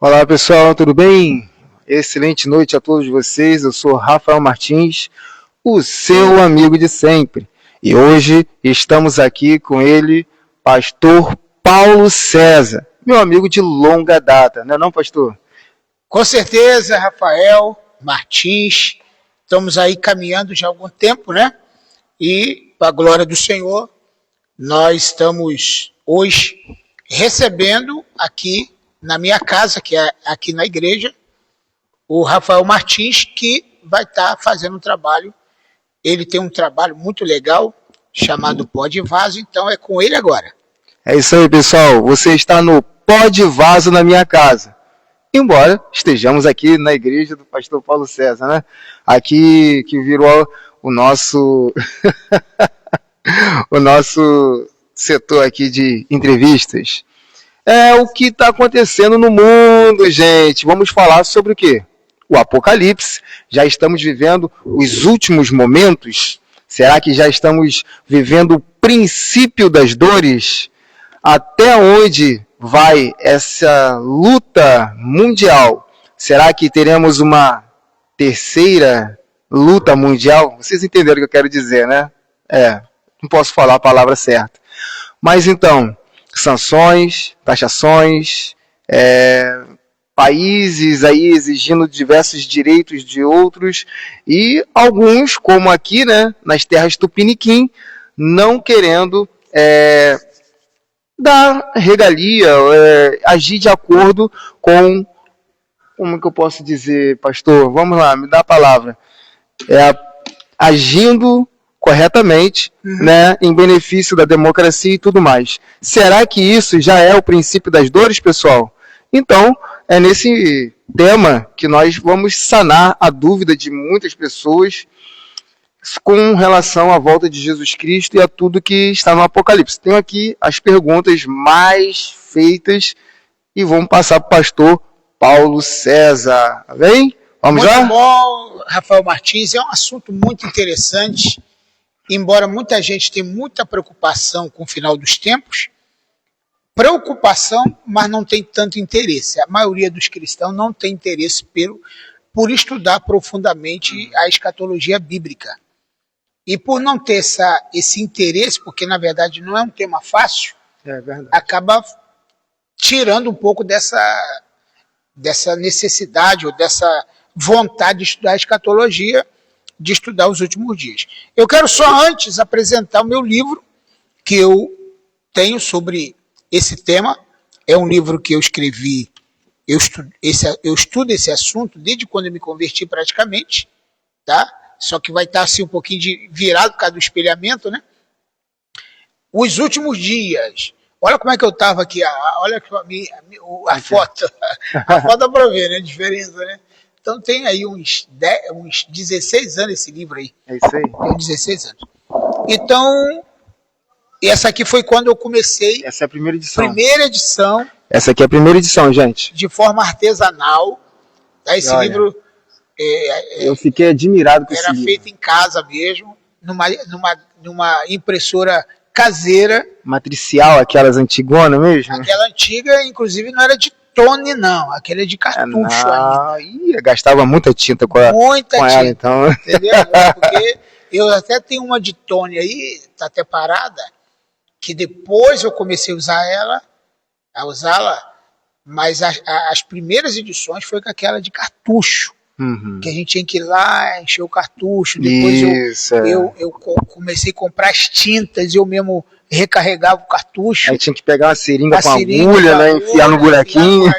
Olá pessoal, tudo bem? Excelente noite a todos vocês. Eu sou Rafael Martins, o seu amigo de sempre. E hoje estamos aqui com ele, pastor Paulo César, meu amigo de longa data, não é não, pastor? Com certeza, Rafael Martins. Estamos aí caminhando já há algum tempo, né? E, para a glória do Senhor, nós estamos hoje recebendo aqui na minha casa, que é aqui na igreja, o Rafael Martins, que vai estar fazendo um trabalho. Ele tem um trabalho muito legal, chamado Pó de Vaso, então é com ele agora. É isso aí, pessoal. Você está no Pó de Vaso na minha casa. Embora estejamos aqui na igreja do pastor Paulo César, né? Aqui que virou o nosso o nosso setor aqui de entrevistas. É o que está acontecendo no mundo, gente. Vamos falar sobre o quê? O Apocalipse. Já estamos vivendo os últimos momentos? Será que já estamos vivendo o princípio das dores? Até onde vai essa luta mundial? Será que teremos uma terceira luta mundial? Vocês entenderam o que eu quero dizer, né? Não posso falar a palavra certa. Mas então, sanções, taxações, países aí exigindo diversos direitos de outros e alguns, como aqui, né, nas terras Tupiniquim, não querendo dar regalia, agir de acordo com, como que eu posso dizer, pastor? Vamos lá, me dá a palavra. Agindo corretamente, né, em benefício da democracia e tudo mais. Será que isso já é o princípio das dores, pessoal? Então, é nesse tema que nós vamos sanar a dúvida de muitas pessoas com relação à volta de Jesus Cristo e a tudo que está no Apocalipse. Tenho aqui as perguntas mais feitas e vamos passar para o pastor Paulo César. Vem? Vamos lá? Muito bom, Rafael Martins. É um assunto muito interessante. Embora muita gente tenha muita preocupação com o final dos tempos, preocupação, mas não tem tanto interesse. A maioria dos cristãos não tem interesse por estudar profundamente a escatologia bíblica. E por não ter esse interesse, porque na verdade não é um tema fácil, acaba tirando um pouco dessa necessidade ou dessa vontade de estudar a escatologia, de estudar os últimos dias. Eu quero só antes apresentar o meu livro, que eu tenho sobre esse tema. É um livro que eu escrevi, eu estudo esse assunto desde quando eu me converti praticamente, tá? Só que vai estar assim um pouquinho virado por causa do espelhamento, né? Os últimos dias. Olha como é que eu estava aqui, olha a foto. A foto dá para ver, né? A diferença, né? Então tem aí uns 16 anos esse livro aí. É isso aí. Tem 16 anos. Então, essa aqui foi quando eu comecei. Essa é a primeira edição. Primeira edição. Essa aqui é a primeira edição, gente. De forma artesanal. Tá? Esse livro... eu fiquei admirado com esse livro. Era feito em casa mesmo, numa impressora caseira. Matricial, aquelas antigonas mesmo? Aquela antiga, inclusive, não era de tone, não. Aquela é de cartucho ainda. Gastava muita tinta com ela, então. Entendeu? Porque eu até tenho uma de tone aí, tá até parada, que depois eu comecei a usá-la, mas as primeiras edições foi com aquela de cartucho. Que a gente tinha que ir lá, encher o cartucho, depois eu comecei a comprar as tintas, eu mesmo recarregava o cartucho. Aí tinha que pegar uma seringa com agulha, né, enfiar no buraquinho.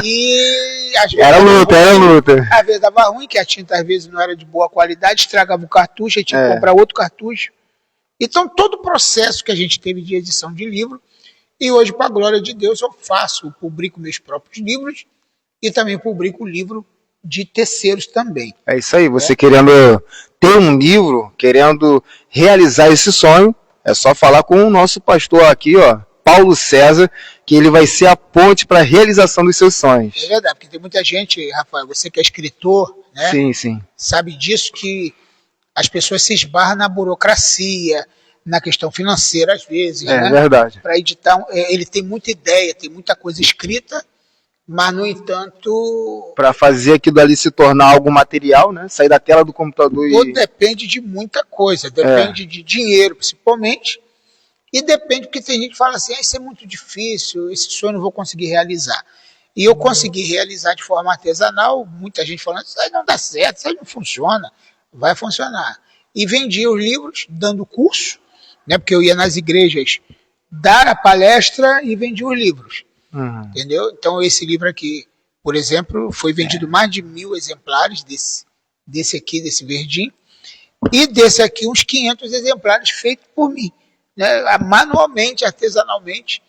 E às vezes era luta. Às vezes dava ruim, que a tinta às vezes não era de boa qualidade, estragava o cartucho, aí tinha que comprar outro cartucho. Então todo o processo que a gente teve de edição de livro, e hoje, para a glória de Deus, eu publico meus próprios livros e também publico o livro de terceiros também. É isso aí, você querendo ter um livro, querendo realizar esse sonho, é só falar com o nosso pastor aqui, ó, Paulo César, que ele vai ser a ponte para a realização dos seus sonhos. É verdade, porque tem muita gente, Rafael, você que é escritor, né? Sim. Sabe disso, que as pessoas se esbarram na burocracia, na questão financeira às vezes, né? É verdade. Para editar, ele tem muita ideia, tem muita coisa escrita, Mas, no entanto, Para fazer aquilo ali se tornar algo material, né? Sair da tela do computador tudo e... depende de muita coisa. Depende de dinheiro, principalmente. E depende, porque tem gente que fala assim, isso é muito difícil, esse sonho eu não vou conseguir realizar. E eu consegui realizar de forma artesanal, muita gente falando, isso aí não dá certo, isso aí não funciona. Vai funcionar. E vendia os livros, dando curso, né, porque eu ia nas igrejas dar a palestra e vendia os livros. Entendeu? Então esse livro aqui, por exemplo, foi vendido mais de 1000 exemplares desse aqui, desse verdinho, e desse aqui uns 500 exemplares feitos por mim, né, manualmente, artesanalmente,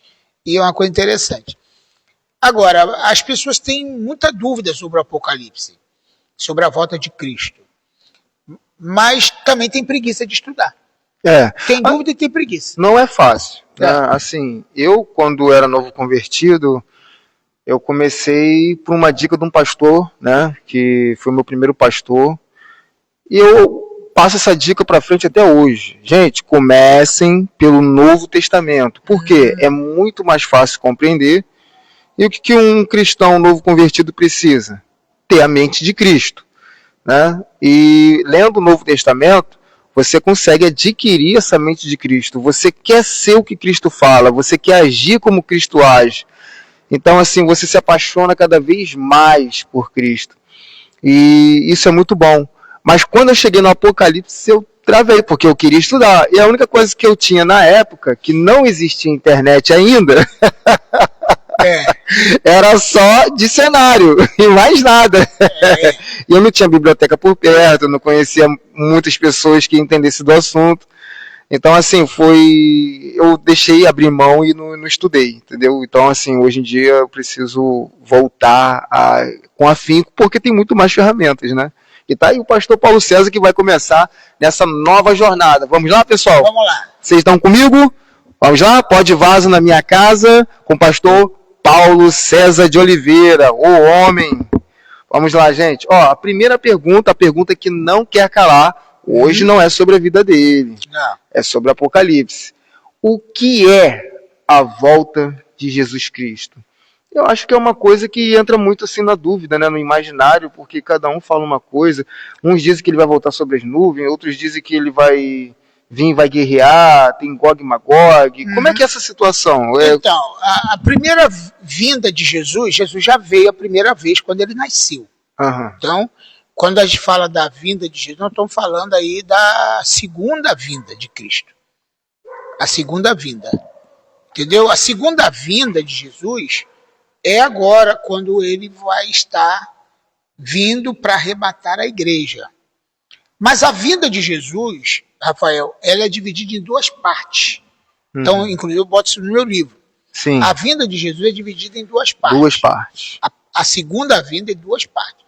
e é uma coisa interessante. Agora, as pessoas têm muita dúvida sobre o Apocalipse, sobre a volta de Cristo, mas também tem preguiça de estudar. Tem dúvida e tem preguiça. Não é fácil. Né? Assim, eu, quando era novo convertido, eu comecei por uma dica de um pastor, né, que foi meu primeiro pastor, e eu passo essa dica para frente até hoje. Gente, comecem pelo Novo Testamento. Por quê? É muito mais fácil compreender. E o que um cristão novo convertido precisa? Ter a mente de Cristo. Né? E lendo o Novo Testamento, você consegue adquirir essa mente de Cristo. Você quer ser o que Cristo fala, você quer agir como Cristo age. Então, assim, você se apaixona cada vez mais por Cristo. E isso é muito bom. Mas quando eu cheguei no Apocalipse, eu travei, porque eu queria estudar. E a única coisa que eu tinha na época, que não existia internet ainda, era só de cenário, e mais nada. E eu não tinha biblioteca por perto, eu não conhecia muitas pessoas que entendessem do assunto. Então, assim, eu deixei abrir mão e não estudei, entendeu? Então, assim, hoje em dia eu preciso voltar com afinco, porque tem muito mais ferramentas, né? E tá aí o pastor Paulo César que vai começar nessa nova jornada. Vamos lá, pessoal? Vamos lá. Vocês estão comigo? Vamos lá? Pode vaso na minha casa com o pastor Paulo César de Oliveira, o homem. Vamos lá, gente. Ó, a primeira pergunta, a pergunta que não quer calar, hoje não é sobre a vida dele. Não. É sobre o Apocalipse. O que é a volta de Jesus Cristo? Eu acho que é uma coisa que entra muito assim na dúvida, né, no imaginário, porque cada um fala uma coisa. Uns dizem que ele vai voltar sobre as nuvens, outros dizem que ele vai vir, vai guerrear, tem Gog e Magog. Como é que é essa situação? Então, a primeira vinda de Jesus, Jesus já veio a primeira vez quando ele nasceu. Então, quando a gente fala da vinda de Jesus, nós estamos falando aí da segunda vinda de Cristo. A segunda vinda. Entendeu? A segunda vinda de Jesus é agora, quando ele vai estar vindo para arrebatar a igreja. Mas a vinda de Jesus, Rafael, ela é dividida em duas partes. Então, inclusive, eu boto isso no meu livro. Sim. A vinda de Jesus é dividida em duas partes. Duas partes. A segunda vinda em duas partes.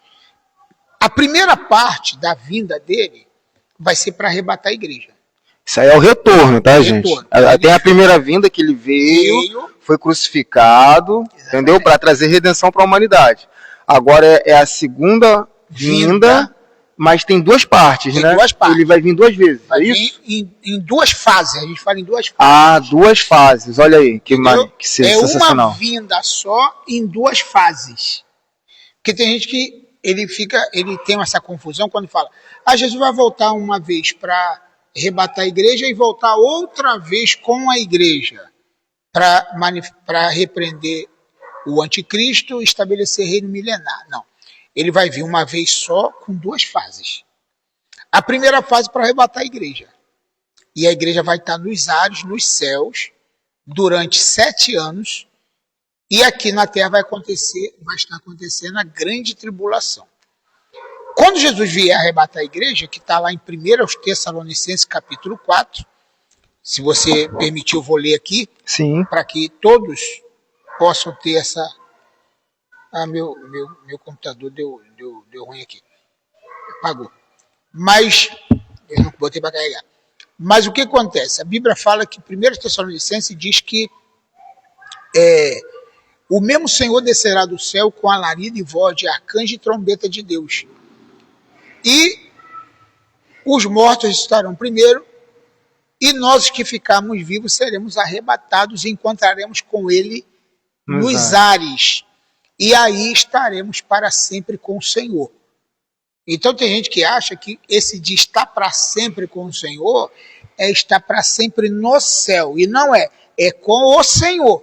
A primeira parte da vinda dele vai ser para arrebatar a igreja. Isso aí é o retorno, tá, gente? Tem a primeira vinda que ele veio, foi crucificado, entendeu? Para trazer redenção para a humanidade. Agora é a segunda vinda, mas tem duas partes, né? Duas partes. Ele vai vir duas vezes, vai isso? Vir em duas fases, a gente fala em duas fases. Ah, duas fases, olha aí, que sensacional. É uma vinda só em duas fases. Porque tem gente que ele tem essa confusão quando fala, Jesus vai voltar uma vez para arrebatar a igreja e voltar outra vez com a igreja para repreender o anticristo e estabelecer reino milenar. Não. Ele vai vir uma vez só com duas fases. A primeira fase para arrebatar a igreja. E a igreja vai estar nos ares, nos céus, durante 7 anos. E aqui na terra vai estar acontecendo a grande tribulação. Quando Jesus vier arrebatar a igreja, que está lá em 1 Tessalonicenses capítulo 4, se você permitir eu vou ler aqui, para que todos possam ter essa... meu computador deu ruim aqui. Apagou. Mas, eu não botei para carregar. Mas o que acontece? A Bíblia fala que 1 Tessalonicenses diz que o mesmo Senhor descerá do céu com alarido e voz de arcanjo e trombeta de Deus. E os mortos estarão primeiro, e nós que ficarmos vivos seremos arrebatados e encontraremos com ele nos ares. e aí estaremos para sempre com o Senhor. Então tem gente que acha que esse de estar para sempre com o Senhor é estar para sempre no céu, e não é, é com o Senhor.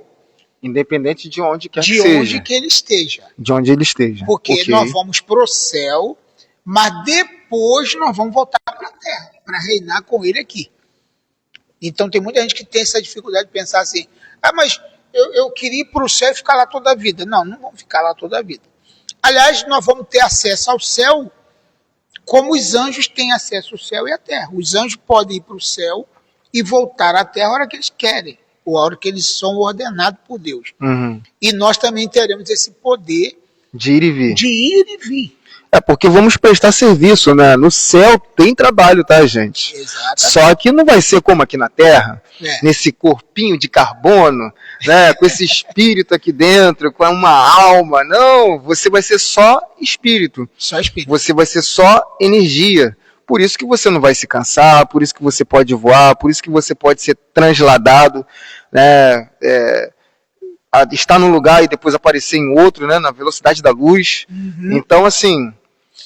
Independente de onde quer que de seja. onde que ele esteja. De onde ele esteja. Porque Ok. nós vamos para o céu, mas depois nós vamos voltar para a terra, para reinar com ele aqui. Então tem muita gente que tem essa dificuldade de pensar assim, mas eu queria ir para o céu e ficar lá toda a vida. Não, não vamos ficar lá toda a vida. Aliás, nós vamos ter acesso ao céu como os anjos têm acesso ao céu e à terra. Os anjos podem ir para o céu e voltar à terra a hora que eles querem, ou a hora que eles são ordenados por Deus. Uhum. E nós também teremos esse poder De ir e vir. de ir e vir. É porque vamos prestar serviço, né? No céu tem trabalho, tá, gente? Exatamente. Só que não vai ser como aqui na Terra, É. nesse corpinho de carbono, né? Com esse espírito aqui dentro, com uma alma. Não, você vai ser só espírito. Só espírito. Você vai ser só energia. Por isso que você não vai se cansar, por isso que você pode voar, por isso que você pode ser transladado, né? Estar num lugar e depois aparecer em outro, né? Na velocidade da luz. Uhum. Então, assim,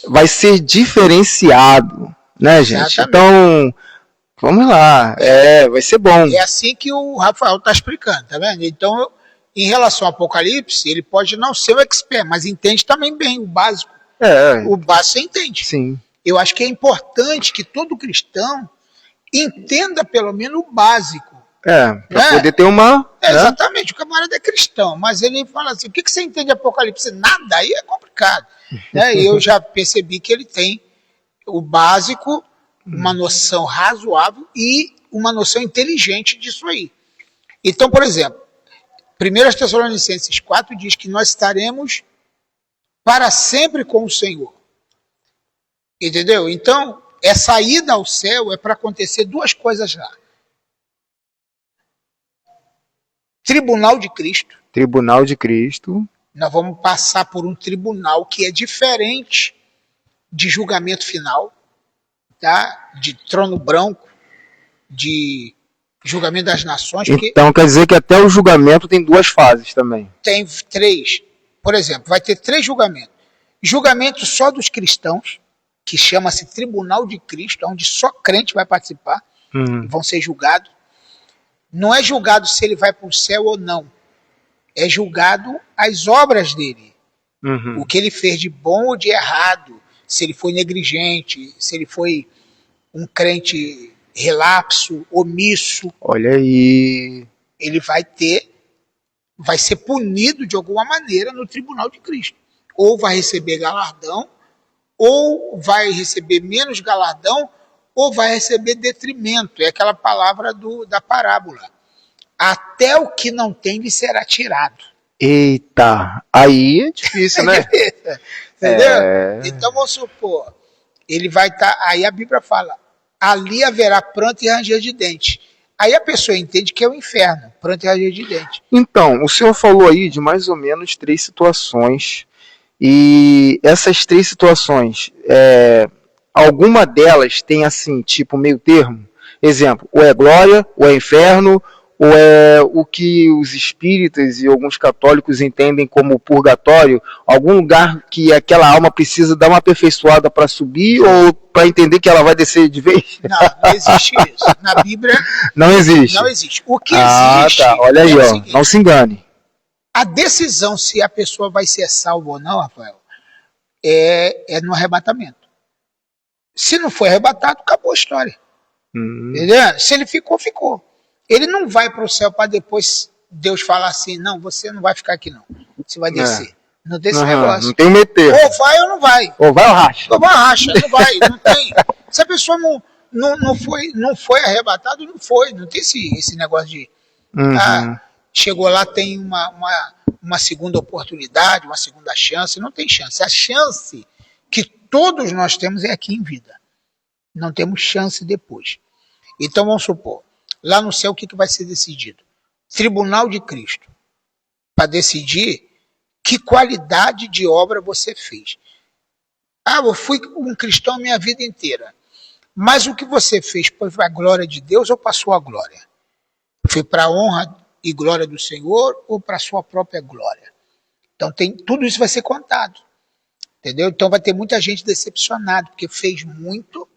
vai ser diferenciado, né, gente? Exatamente. Então, vamos lá. Vai ser bom. É assim que o Rafael está explicando, tá vendo? Então, em relação ao Apocalipse, ele pode não ser o expert, mas entende também bem o básico. O básico você entende. Sim. Eu acho que é importante que todo cristão entenda pelo menos o básico. Para poder ter uma... né? Exatamente, o camarada é cristão, mas ele fala assim, o que você entende de Apocalipse? Nada, aí é complicado. Né? E eu já percebi que ele tem o básico, uma noção razoável e uma noção inteligente disso aí. Então, por exemplo, 1 Tessalonicenses 4 diz que nós estaremos para sempre com o Senhor. Entendeu? Então, essa ida ao céu é para acontecer duas coisas lá. Tribunal de Cristo. Tribunal de Cristo. Nós vamos passar por um tribunal que é diferente de julgamento final, tá? De trono branco, de julgamento das nações. Então quer dizer que até o julgamento tem duas fases também. Tem 3. Por exemplo, vai ter 3 julgamentos. Julgamento só dos cristãos, que chama-se Tribunal de Cristo, onde só crente vai participar, vão ser julgados. Não é julgado se ele vai para o céu ou não. É julgado as obras dele. O que ele fez de bom ou de errado. Se ele foi negligente, se ele foi um crente relapso, omisso. Olha aí. Ele vai ser punido de alguma maneira no Tribunal de Cristo. Ou vai receber galardão, ou vai receber menos galardão, ou vai receber detrimento. É aquela palavra da parábola. Até o que não tem lhe será tirado. Eita, aí é difícil, né? Entendeu? Então vamos supor, ele vai estar, aí a Bíblia fala, ali haverá pranto e ranger de dente. Aí a pessoa entende que é o inferno, pranto e ranger de dente. Então, o senhor falou aí de mais ou menos 3 situações, e essas 3 situações, alguma delas tem assim, tipo meio termo? Exemplo, ou é glória, ou é inferno, ou é o que os espíritas e alguns católicos entendem como purgatório, algum lugar que aquela alma precisa dar uma aperfeiçoada para subir ou para entender que ela vai descer de vez? Não existe isso. Na Bíblia não existe. Não existe. O que existe tá. Olha aí, é o ó, seguinte, não se engane. a decisão se a pessoa vai ser salva ou não, Rafael, é no arrebatamento. Se não foi arrebatado, acabou a história. Entendeu? Se ele ficou, ficou. Ele não vai para o céu para depois Deus falar assim, não, você não vai ficar aqui não. Você vai descer. Não tem esse negócio. Não tem meter. Ou vai ou não vai. Ou vai ou racha. Ou vai ou racha, não vai. Não tem. Se a pessoa não foi arrebatado, não foi. Não tem esse negócio de chegou lá, tem uma segunda oportunidade, uma segunda chance. Não tem chance. A chance que todos nós temos é aqui em vida. Não temos chance depois. Então vamos supor, lá no céu o que vai ser decidido? Tribunal de Cristo. Para decidir que qualidade de obra você fez. Eu fui um cristão a minha vida inteira. Mas o que você fez foi para a glória de Deus ou para a sua glória? Foi para a honra e glória do Senhor ou para a sua própria glória? Então tudo isso vai ser contado. Entendeu? Então vai ter muita gente decepcionada, porque fez muito,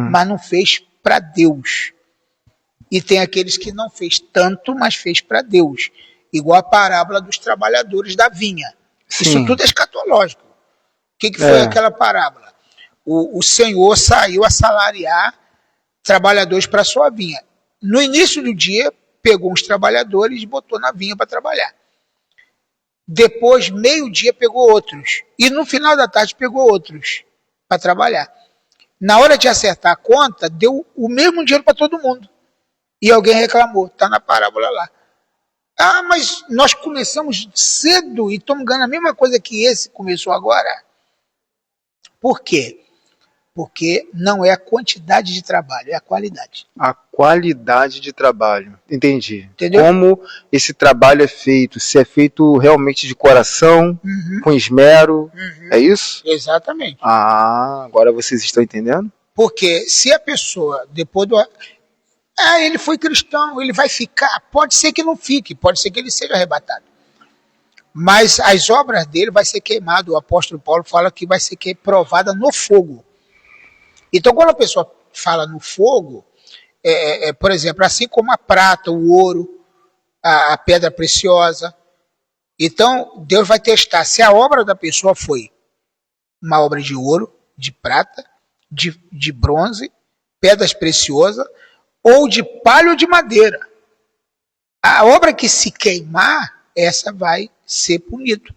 mas não fez para Deus. E tem aqueles que não fez tanto, mas fez para Deus. Igual a parábola dos trabalhadores da vinha. Sim. Isso tudo é escatológico. O que foi aquela parábola? O Senhor saiu a salariar trabalhadores para a sua vinha. No início do dia, pegou uns trabalhadores e botou na vinha para trabalhar. Depois, meio-dia, pegou outros. E no final da tarde, pegou outros para trabalhar. Na hora de acertar a conta, deu o mesmo dinheiro para todo mundo. E alguém reclamou, está na parábola lá. Ah, mas nós começamos cedo e estamos ganhando a mesma coisa que esse começou agora. Por quê? Porque não é a quantidade de trabalho, é a qualidade. A qualidade de trabalho. Entendi. Entendeu? Como esse trabalho é feito, se é feito realmente de coração, com esmero, é isso? Exatamente. Ah, agora vocês estão entendendo? Porque se a pessoa, depois do... ele foi cristão, ele vai ficar. Pode ser que não fique, pode ser que ele seja arrebatado. Mas as obras dele vai ser queimado. O apóstolo Paulo fala que vai ser provada no fogo. Então, quando a pessoa fala no fogo, por exemplo, assim como a prata, o ouro, a pedra preciosa. Então, Deus vai testar se a obra da pessoa foi uma obra de ouro, de prata, de bronze, pedras preciosas, ou de palha ou de madeira. A obra que se queimar, essa vai ser punida.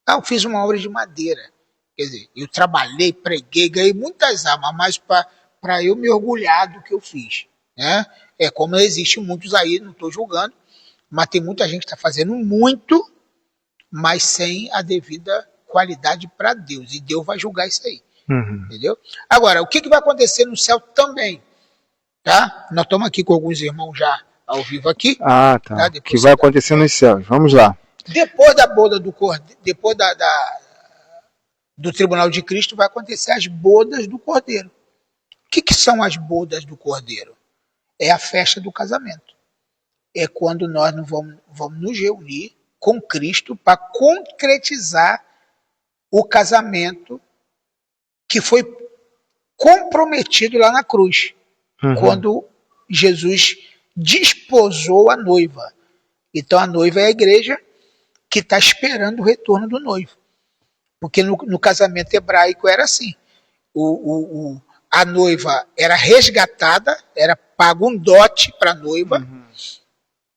Eu fiz uma obra de madeira. Quer dizer, eu trabalhei, preguei, ganhei muitas almas, mas para eu me orgulhar do que eu fiz. Né? É como existe muitos aí, não estou julgando, mas tem muita gente que está fazendo muito, mas sem a devida qualidade para Deus. E Deus vai julgar isso aí. Entendeu? Agora, o que vai acontecer no céu também? Tá? Nós estamos aqui com alguns irmãos já ao vivo aqui. Ah, tá. O que vai acontecer nos céus? Vamos lá. Depois da boda do Cordeiro, depois do tribunal de Cristo, vai acontecer as bodas do Cordeiro. O que são as bodas do Cordeiro? É a festa do casamento. É quando nós vamos nos reunir com Cristo para concretizar o casamento que foi comprometido lá na cruz. Quando Jesus desposou a noiva. Então a noiva é a igreja que está esperando o retorno do noivo. Porque no casamento hebraico era assim. A noiva era resgatada, era pago um dote para a noiva,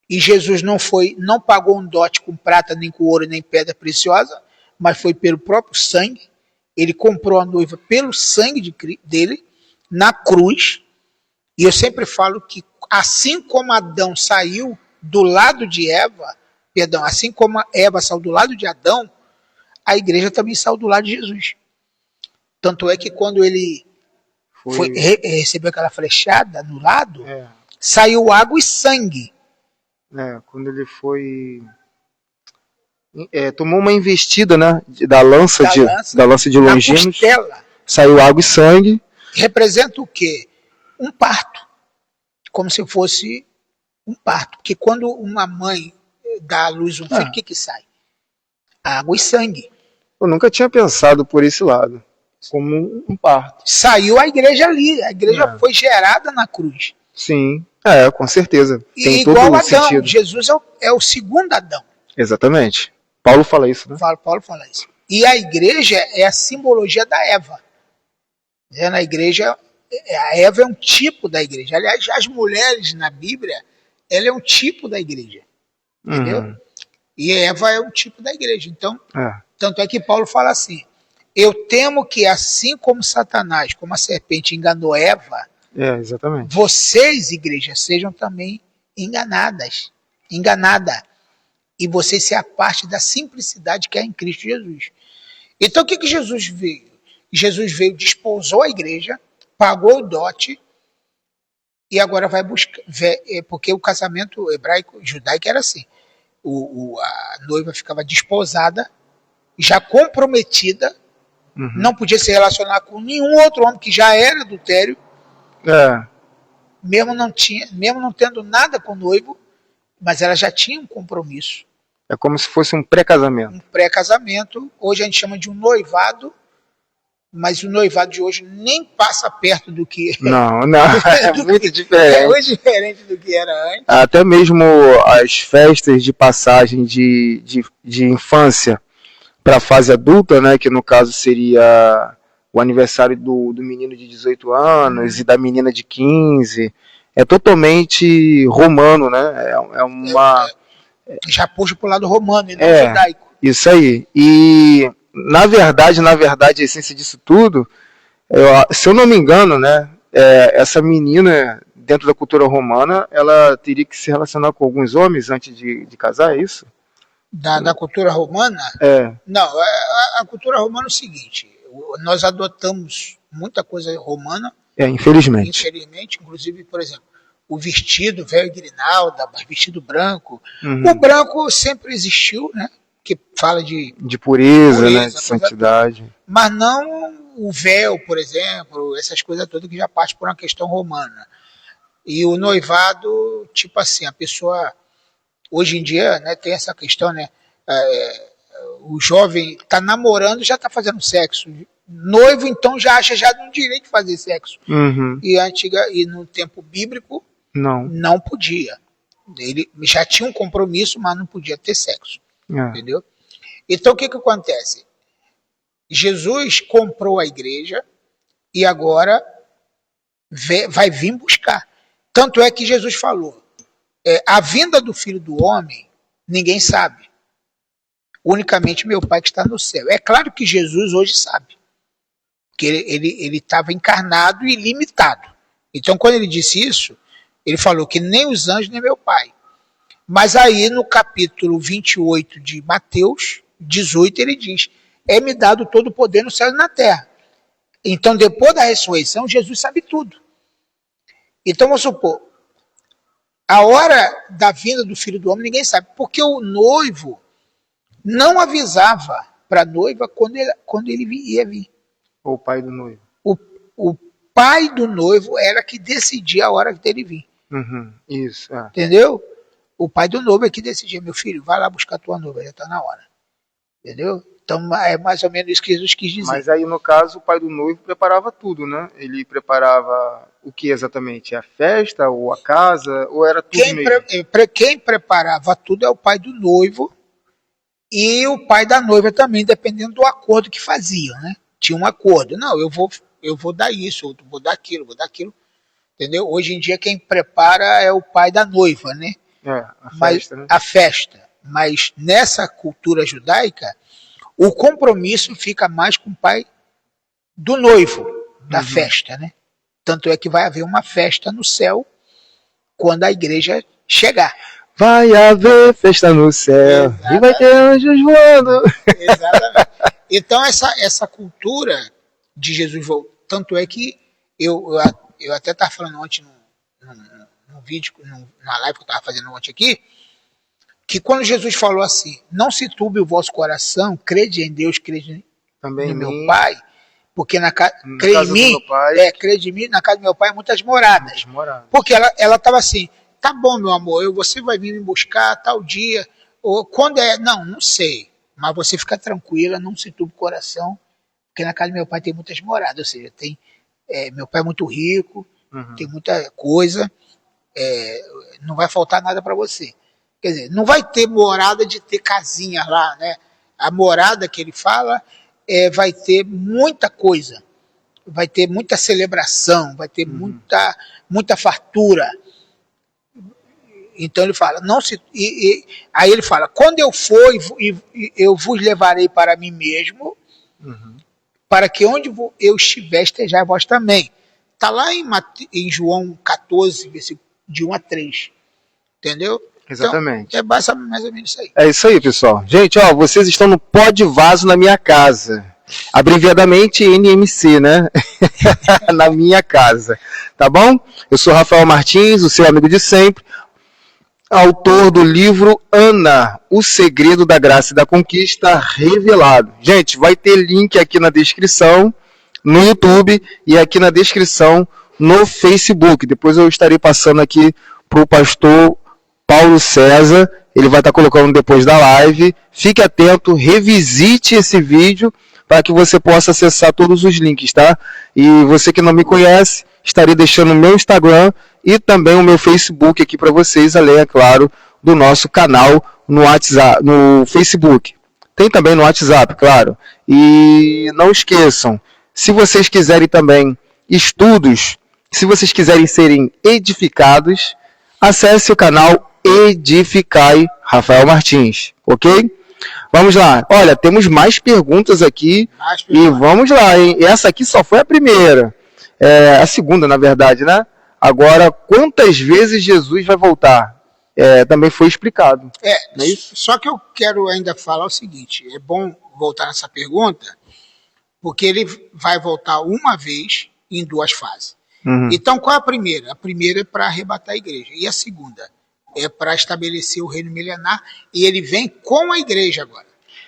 e Jesus não pagou um dote com prata, nem com ouro, nem pedra preciosa, mas foi pelo próprio sangue. Ele comprou a noiva pelo sangue dele, na cruz. E eu sempre falo que assim como Adão saiu do lado de Eva, assim como Eva saiu do lado de Adão, a igreja também saiu do lado de Jesus. Tanto é que quando ele recebeu aquela flechada no lado, saiu água e sangue. Quando ele foi... tomou uma investida, né, da lança de Longinos, saiu água e sangue. Representa o quê? Um parto. Como se fosse um parto. Porque quando uma mãe dá à luz um filho, o que sai? Água e sangue. Eu nunca tinha pensado por esse lado, como um parto. Saiu a igreja ali, a igreja foi gerada na cruz. Sim, com certeza. Tem igual todo Adão, sentido. Jesus é o segundo Adão. Exatamente. Paulo fala isso, né? Paulo fala isso. E a igreja é a simbologia da Eva. Na igreja, a Eva é um tipo da igreja. Aliás, as mulheres na Bíblia, ela é um tipo da igreja. Entendeu? E Eva é um tipo da igreja. Então, tanto é que Paulo fala assim: eu temo que assim como Satanás, como a serpente enganou Eva, exatamente, vocês, igreja, sejam também enganada. E vocês se apartem da simplicidade que é em Cristo Jesus. Então o que Jesus veio? Jesus veio, desposou a igreja, pagou o dote, e agora vai buscar, porque o casamento hebraico, judaico era assim. A noiva ficava desposada, já comprometida, não podia se relacionar com nenhum outro homem que já era adultério, mesmo não tendo nada com o noivo, mas ela já tinha um compromisso. É como se fosse um pré-casamento. Um pré-casamento, hoje a gente chama de um noivado, mas o noivado de hoje nem passa perto do que... Não, é muito diferente. É muito diferente do que era antes. Até mesmo as festas de passagem de infância para a fase adulta, né, que no caso seria o aniversário do menino de 18 anos e da menina de 15, é totalmente romano, né? É uma... Já puxa para o lado romano e não judaico. Isso aí. E, na verdade, a essência disso tudo, se eu não me engano, né, essa menina, dentro da cultura romana, ela teria que se relacionar com alguns homens antes de casar, é isso? Da cultura romana? Não, a cultura romana é o seguinte, nós adotamos muita coisa romana. Infelizmente. Inclusive, por exemplo, o vestido véu grinalda, vestido branco. O branco sempre existiu, né? Que fala de pureza, né? De santidade. Mas não o véu, por exemplo, essas coisas todas que já parte por uma questão romana. E o noivado, tipo assim, a pessoa... Hoje em dia, né, tem essa questão, né? O jovem está namorando, já está fazendo sexo. Noivo, então, já acha já no direito de fazer sexo. E no tempo bíblico, não podia. Ele já tinha um compromisso, mas não podia ter sexo. Entendeu? Então, o que acontece? Jesus comprou a igreja e agora vai vir buscar. Tanto é que Jesus falou, a vinda do Filho do Homem, ninguém sabe. Unicamente meu Pai que está no céu. É claro que Jesus hoje sabe. Que ele estava encarnado e limitado. Então, quando ele disse isso, ele falou que nem os anjos, nem meu Pai. Mas aí, no capítulo 28 de Mateus 18, ele diz, é-me dado todo o poder no céu e na terra. Então, depois da ressurreição, Jesus sabe tudo. Então, vamos supor, a hora da vinda do Filho do Homem, ninguém sabe. Porque o noivo não avisava para a noiva quando ele ia vir. Ou o pai do noivo. O pai do noivo era que decidia a hora dele vir. Isso. Entendeu? O pai do noivo é que decidia, meu filho, vai lá buscar tua noiva, já está na hora. Entendeu? Então é mais ou menos isso que Jesus quis dizer. Mas aí, no caso, o pai do noivo preparava tudo, né? Ele preparava o que exatamente? A festa ou a casa? Ou era tudo mesmo? Quem preparava tudo é o pai do noivo e o pai da noiva também, dependendo do acordo que faziam, né? Tinha um acordo. Não, eu vou dar isso, eu vou dar aquilo. Entendeu? Hoje em dia quem prepara é o pai da noiva, né? Festa, né? A festa. Mas nessa cultura judaica, o compromisso fica mais com o pai do noivo, da festa, né? Tanto é que vai haver uma festa no céu quando a igreja chegar. Vai haver festa no céu. Exatamente. E vai ter anjos voando. Exatamente. Então essa cultura de Jesus, tanto é que eu até estava falando ontem num vídeo, numa live que eu estava fazendo ontem aqui, que quando Jesus falou assim, não se turbe o vosso coração, crede em Deus, crede também no meu Pai, porque crede em mim, na casa do meu Pai, muitas moradas. Porque ela estava assim, tá bom, meu amor, você vai vir me buscar tal dia, ou quando é, não sei, mas você fica tranquila, não se turbe o coração, porque na casa do meu pai tem muitas moradas, ou seja, meu pai é muito rico, tem muita coisa, não vai faltar nada para você. Quer dizer, não vai ter morada de ter casinha lá, né? A morada que ele fala vai ter muita coisa, vai ter muita celebração, vai ter muita fartura. Então ele fala, aí ele fala, quando eu for, eu vos levarei para mim mesmo, para que onde eu estiver, estejais vós também. Está lá em João 14, versículo de 1 a 3. Entendeu? Exatamente. Então, mais ou menos isso aí. É isso aí, pessoal. Gente, vocês estão no Pó de Vaso na minha casa. Abreviadamente NMC, né? Na minha casa. Tá bom? Eu sou Rafael Martins, o seu amigo de sempre. Autor do livro Ana, o segredo da graça e da conquista revelado. Gente, vai ter link aqui na descrição, no YouTube e aqui na descrição no Facebook. Depois eu estarei passando aqui para o pastor Paulo César, ele vai estar colocando depois da live. Fique atento, revisite esse vídeo para que você possa acessar todos os links, tá? E você que não me conhece, estarei deixando o meu Instagram e também o meu Facebook aqui para vocês, além, é claro, do nosso canal no WhatsApp, no Facebook. Tem também no WhatsApp, claro. E não esqueçam, se vocês quiserem também estudos, se vocês quiserem serem edificados, acesse o canal Edificai Rafael Martins, ok? Vamos lá. Olha, temos mais perguntas aqui e vamos lá, hein? Essa aqui só foi a primeira. A segunda, na verdade, né? Agora, quantas vezes Jesus vai voltar? Também foi explicado. Não é isso? Só que eu quero ainda falar o seguinte, é bom voltar nessa pergunta, porque ele vai voltar uma vez em 2 fases. Então, qual é a primeira? A primeira é para arrebatar a igreja. E a segunda é para estabelecer o reino milenar. E ele vem com a igreja agora.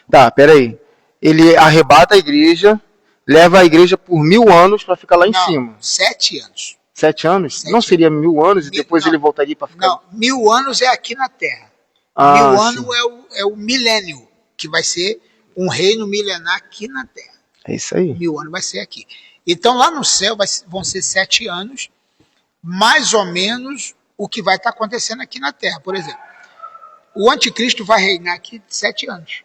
Tá, peraí. Ele arrebata a igreja, leva a igreja por 1000 anos para ficar lá em cima. 7 anos. 7 anos? Não seria 1000 anos e depois ele voltaria para ficar... Não, 1000 anos é aqui na Terra. 1000 anos é o milênio, que vai ser um reino milenar aqui na Terra. É isso aí. 1000 anos vai ser aqui. Então lá no céu vão ser 7 anos, mais ou menos o que vai estar acontecendo aqui na Terra. Por exemplo, o anticristo vai reinar aqui 7 anos.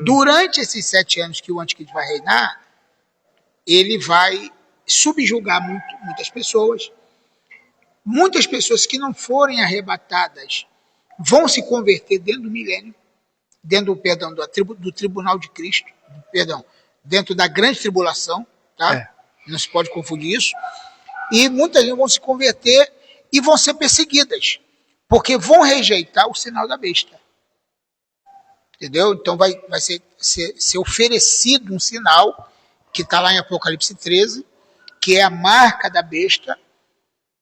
Durante esses 7 anos que o anticristo vai reinar, ele vai subjugar muitas pessoas. Muitas pessoas que não forem arrebatadas vão se converter dentro do milênio, dentro do tribunal de Cristo, dentro da grande tribulação, tá? Não se pode confundir isso. E muitas vão se converter e vão ser perseguidas, porque vão rejeitar o sinal da besta. Entendeu? Então vai ser oferecido um sinal que está lá em Apocalipse 13, que é a marca da besta,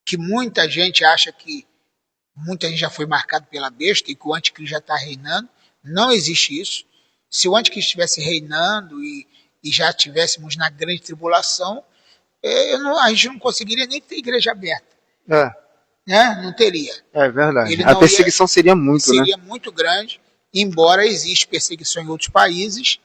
que muita gente acha que muita gente já foi marcado pela besta e que o anticristo já está reinando. Não existe isso. Se o anticristo estivesse reinando e já estivéssemos na grande tribulação, a gente não conseguiria nem ter igreja aberta. Né? Não teria. É verdade. A perseguição seria muito, né? Seria muito grande, embora exista perseguição em outros países,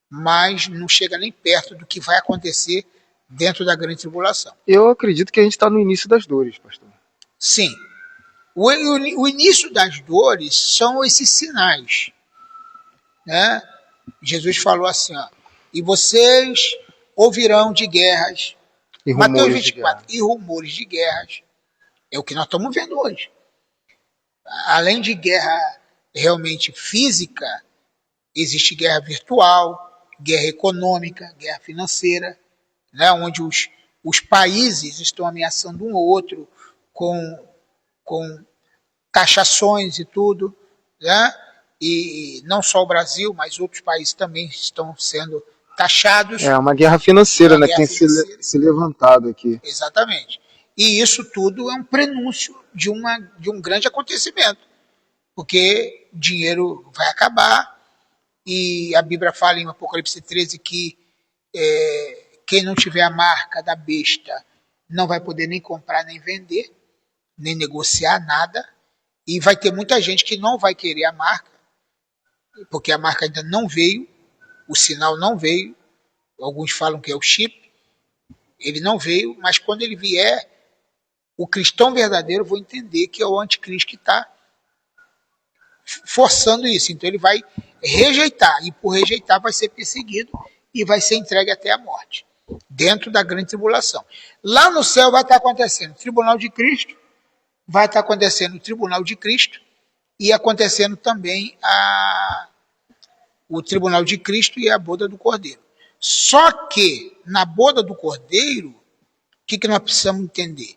mas não chega nem perto do que vai acontecer dentro da grande tribulação. Eu acredito que a gente está no início das dores, pastor. Sim. O início das dores são esses sinais. Né? Jesus falou assim, ó, e vocês ouvirão de guerras, Mateus 24, e rumores de guerras. É o que nós estamos vendo hoje. Além de guerra realmente física, existe guerra virtual, guerra econômica, guerra financeira, né, onde os países estão ameaçando um ao outro com taxações e tudo, né? E não só o Brasil, mas outros países também estão sendo taxados. É uma guerra financeira, né, que tem se levantado aqui. Exatamente. E isso tudo é um prenúncio de um grande acontecimento, porque dinheiro vai acabar, e a Bíblia fala em Apocalipse 13 que quem não tiver a marca da besta não vai poder nem comprar nem vender, nem negociar nada, e vai ter muita gente que não vai querer a marca, porque a marca ainda não veio, o sinal não veio, alguns falam que é o chip, ele não veio, mas quando ele vier, o cristão verdadeiro vai entender que é o anticristo que está forçando isso. Então ele vai rejeitar, e por rejeitar vai ser perseguido e vai ser entregue até a morte, dentro da grande tribulação. Lá no céu vai estar acontecendo o tribunal de Cristo, vai estar acontecendo o tribunal de Cristo e acontecendo também o tribunal de Cristo e a boda do Cordeiro. Só que na boda do Cordeiro, o que nós precisamos entender?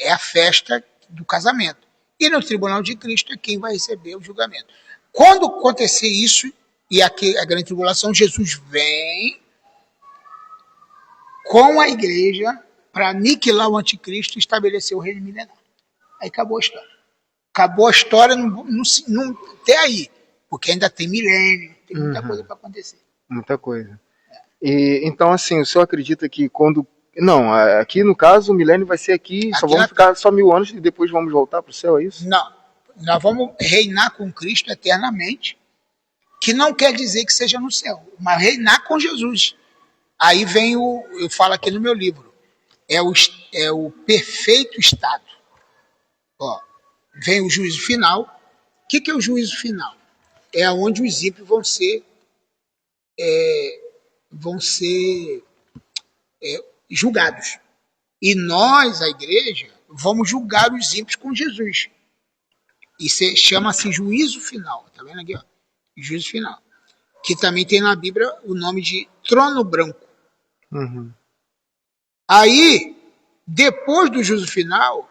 É a festa do casamento. E no tribunal de Cristo é quem vai receber o julgamento. Quando acontecer isso, e aqui a grande tribulação, Jesus vem com a igreja para aniquilar o anticristo e estabelecer o reino milenar. Aí acabou a história. Acabou a história até aí, porque ainda tem milênio, tem muita coisa para acontecer. Muita coisa. E, então, assim, o senhor acredita que quando Não, aqui no caso o milênio vai ser aqui, só Aqui vamos ficar só 1000 anos e depois vamos voltar para o céu, é isso? Não, nós vamos reinar com Cristo eternamente, que não quer dizer que seja no céu, mas reinar com Jesus. Aí vem eu falo aqui no meu livro, é o perfeito estado. Ó, vem o juízo final. O que é o juízo final? É onde os ímpios vão ser julgados. E nós, a igreja, vamos julgar os ímpios com Jesus. E chama-se juízo final. Tá vendo aqui? Ó? Juízo final. Que também tem na Bíblia o nome de trono branco. Uhum. Aí, depois do juízo final,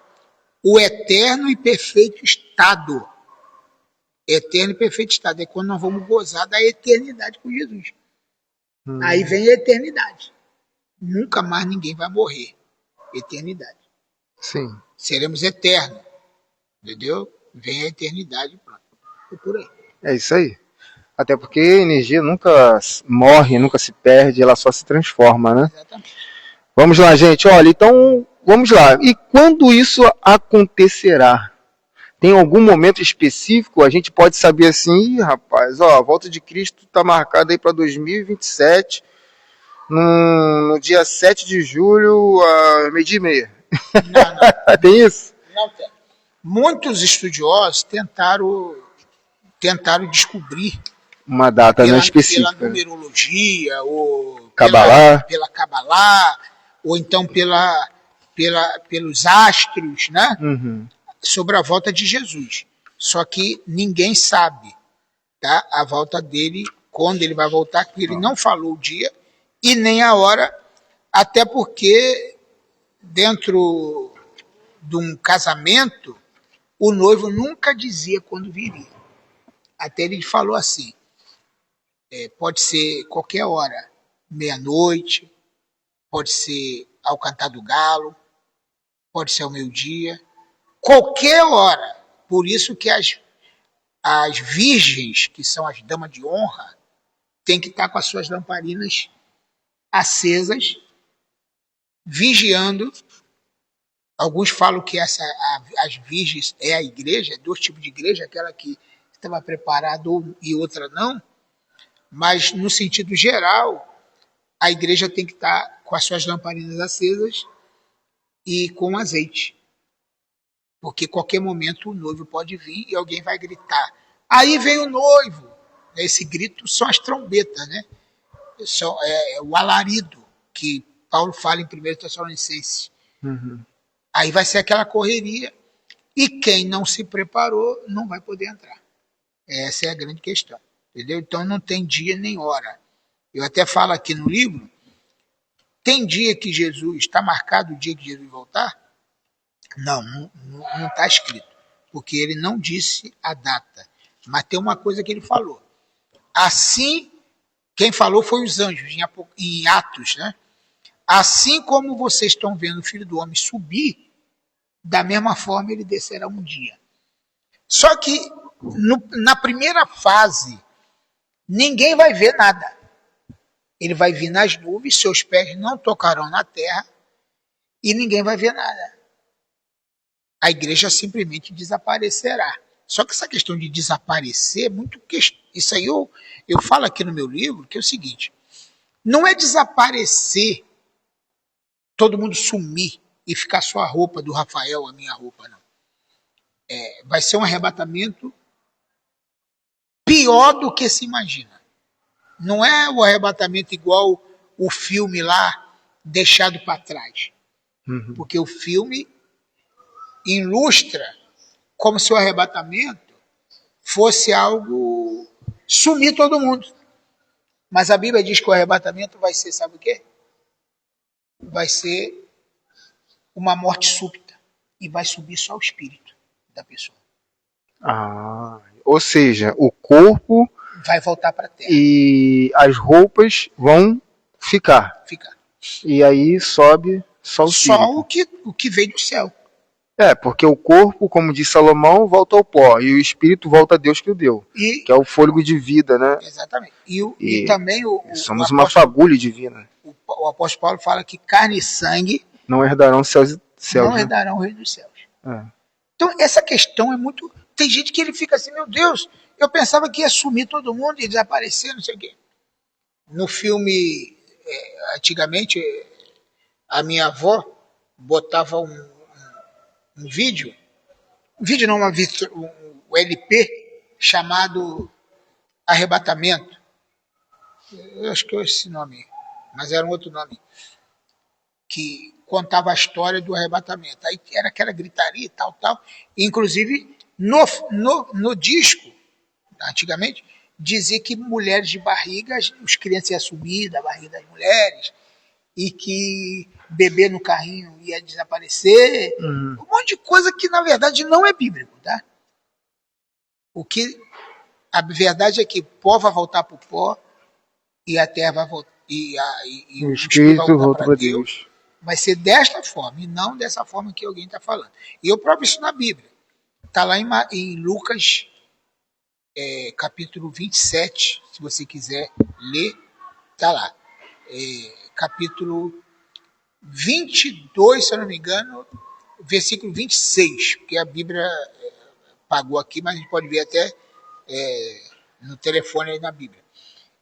o eterno e perfeito estado. Eterno e perfeito estado. É quando nós vamos gozar da eternidade com Jesus. Aí vem a eternidade. Nunca mais ninguém vai morrer. Eternidade. Sim. Seremos eternos. Entendeu? Vem a eternidade. Pronto. É por aí. É isso aí. Até porque a energia nunca morre, nunca se perde, ela só se transforma, né? Exatamente. Vamos lá, gente. Olha, então, vamos lá. E quando isso acontecerá? Tem algum momento específico? A gente pode saber assim, rapaz, ó, a volta de Cristo está marcada aí para 2027, no dia 7 de julho, a 12h30. Não. Tem isso? Não tem. Muitos estudiosos tentaram descobrir Uma data não específica. pela numerologia, ou Cabalá. pela Cabalá, ou então pelos astros, né? Uhum. Sobre a volta de Jesus. Só que ninguém sabe, tá? A volta dele, quando ele vai voltar, porque ele não falou o dia e nem a hora, até porque dentro de um casamento, o noivo nunca dizia quando viria. Até ele falou assim, pode ser qualquer hora, meia-noite, pode ser ao cantar do galo, pode ser ao meio-dia, qualquer hora. Por isso que as virgens, que são as damas de honra, têm que estar com as suas lamparinas acesas, vigiando. Alguns falam que as virgens é a igreja, 2 tipos de igreja, aquela que estava preparada e outra não, mas no sentido geral, a igreja tem que estar com as suas lamparinas acesas e com azeite. Porque qualquer momento o noivo pode vir e alguém vai gritar. Aí vem o noivo. Esse grito são as trombetas, né? É o alarido que Paulo fala em 1 Tessalonicenses. Uhum. Aí vai ser aquela correria e quem não se preparou não vai poder entrar. Essa é a grande questão. Entendeu? Então não tem dia nem hora. Eu até falo aqui no livro, tem dia que Jesus, está marcado o dia que Jesus voltar? Não está escrito, porque ele não disse a data. Mas tem uma coisa que ele falou. Assim, quem falou foi os anjos, em Atos, né? Assim como vocês estão vendo o Filho do Homem subir, da mesma forma ele descerá um dia. Só que na primeira fase, ninguém vai ver nada. Ele vai vir nas nuvens, seus pés não tocarão na terra e ninguém vai ver nada. A igreja simplesmente desaparecerá. Só que essa questão de desaparecer é muito... Isso aí eu falo aqui no meu livro, que é o seguinte, não é desaparecer, todo mundo sumir e ficar só a roupa do Rafael, a minha roupa, não. Vai ser um arrebatamento pior do que se imagina. Não é o arrebatamento igual o filme lá, deixado para trás. Uhum. Porque o filme ilustra como se o arrebatamento fosse algo... sumir todo mundo. Mas a Bíblia diz que o arrebatamento vai ser, sabe o quê? Vai ser uma morte súbita. E vai subir só o espírito da pessoa. Ou seja, o corpo vai voltar para a terra. E as roupas vão ficar. E aí sobe só o espírito. Só o que veio do céu. Porque o corpo, como diz Salomão, volta ao pó. E o espírito volta a Deus que o deu. Que é o fôlego de vida, né? Exatamente. E também somos uma fagulha divina. O o apóstolo Paulo fala que carne e sangue não herdarão céus, não né? herdarão o reino dos céus. É. Então, essa questão é muito... Tem gente que ele fica assim, meu Deus, eu pensava que ia sumir todo mundo e desaparecer, não sei o quê. No filme, antigamente, a minha avó botava um vídeo não, um LP chamado Arrebatamento. Eu acho que é esse nome, mas era um outro nome, que contava a história do arrebatamento. Aí era aquela gritaria e tal. Inclusive, no disco, antigamente, dizia que mulheres de barrigas, os crianças iam subir da barriga das mulheres, e que bebê no carrinho ia desaparecer. Um monte de coisa que, na verdade, não é bíblico. Tá? A verdade é que pó vai voltar para o pó, e a terra vai voltar, e o espírito vai volta para Deus. Vai ser desta forma, e não dessa forma que alguém está falando. E eu próprio isso na Bíblia. Está lá em Lucas, capítulo 27, se você quiser ler, está lá. Capítulo 22, se eu não me engano, versículo 26, porque a Bíblia pagou aqui, mas a gente pode ver até no telefone aí na Bíblia.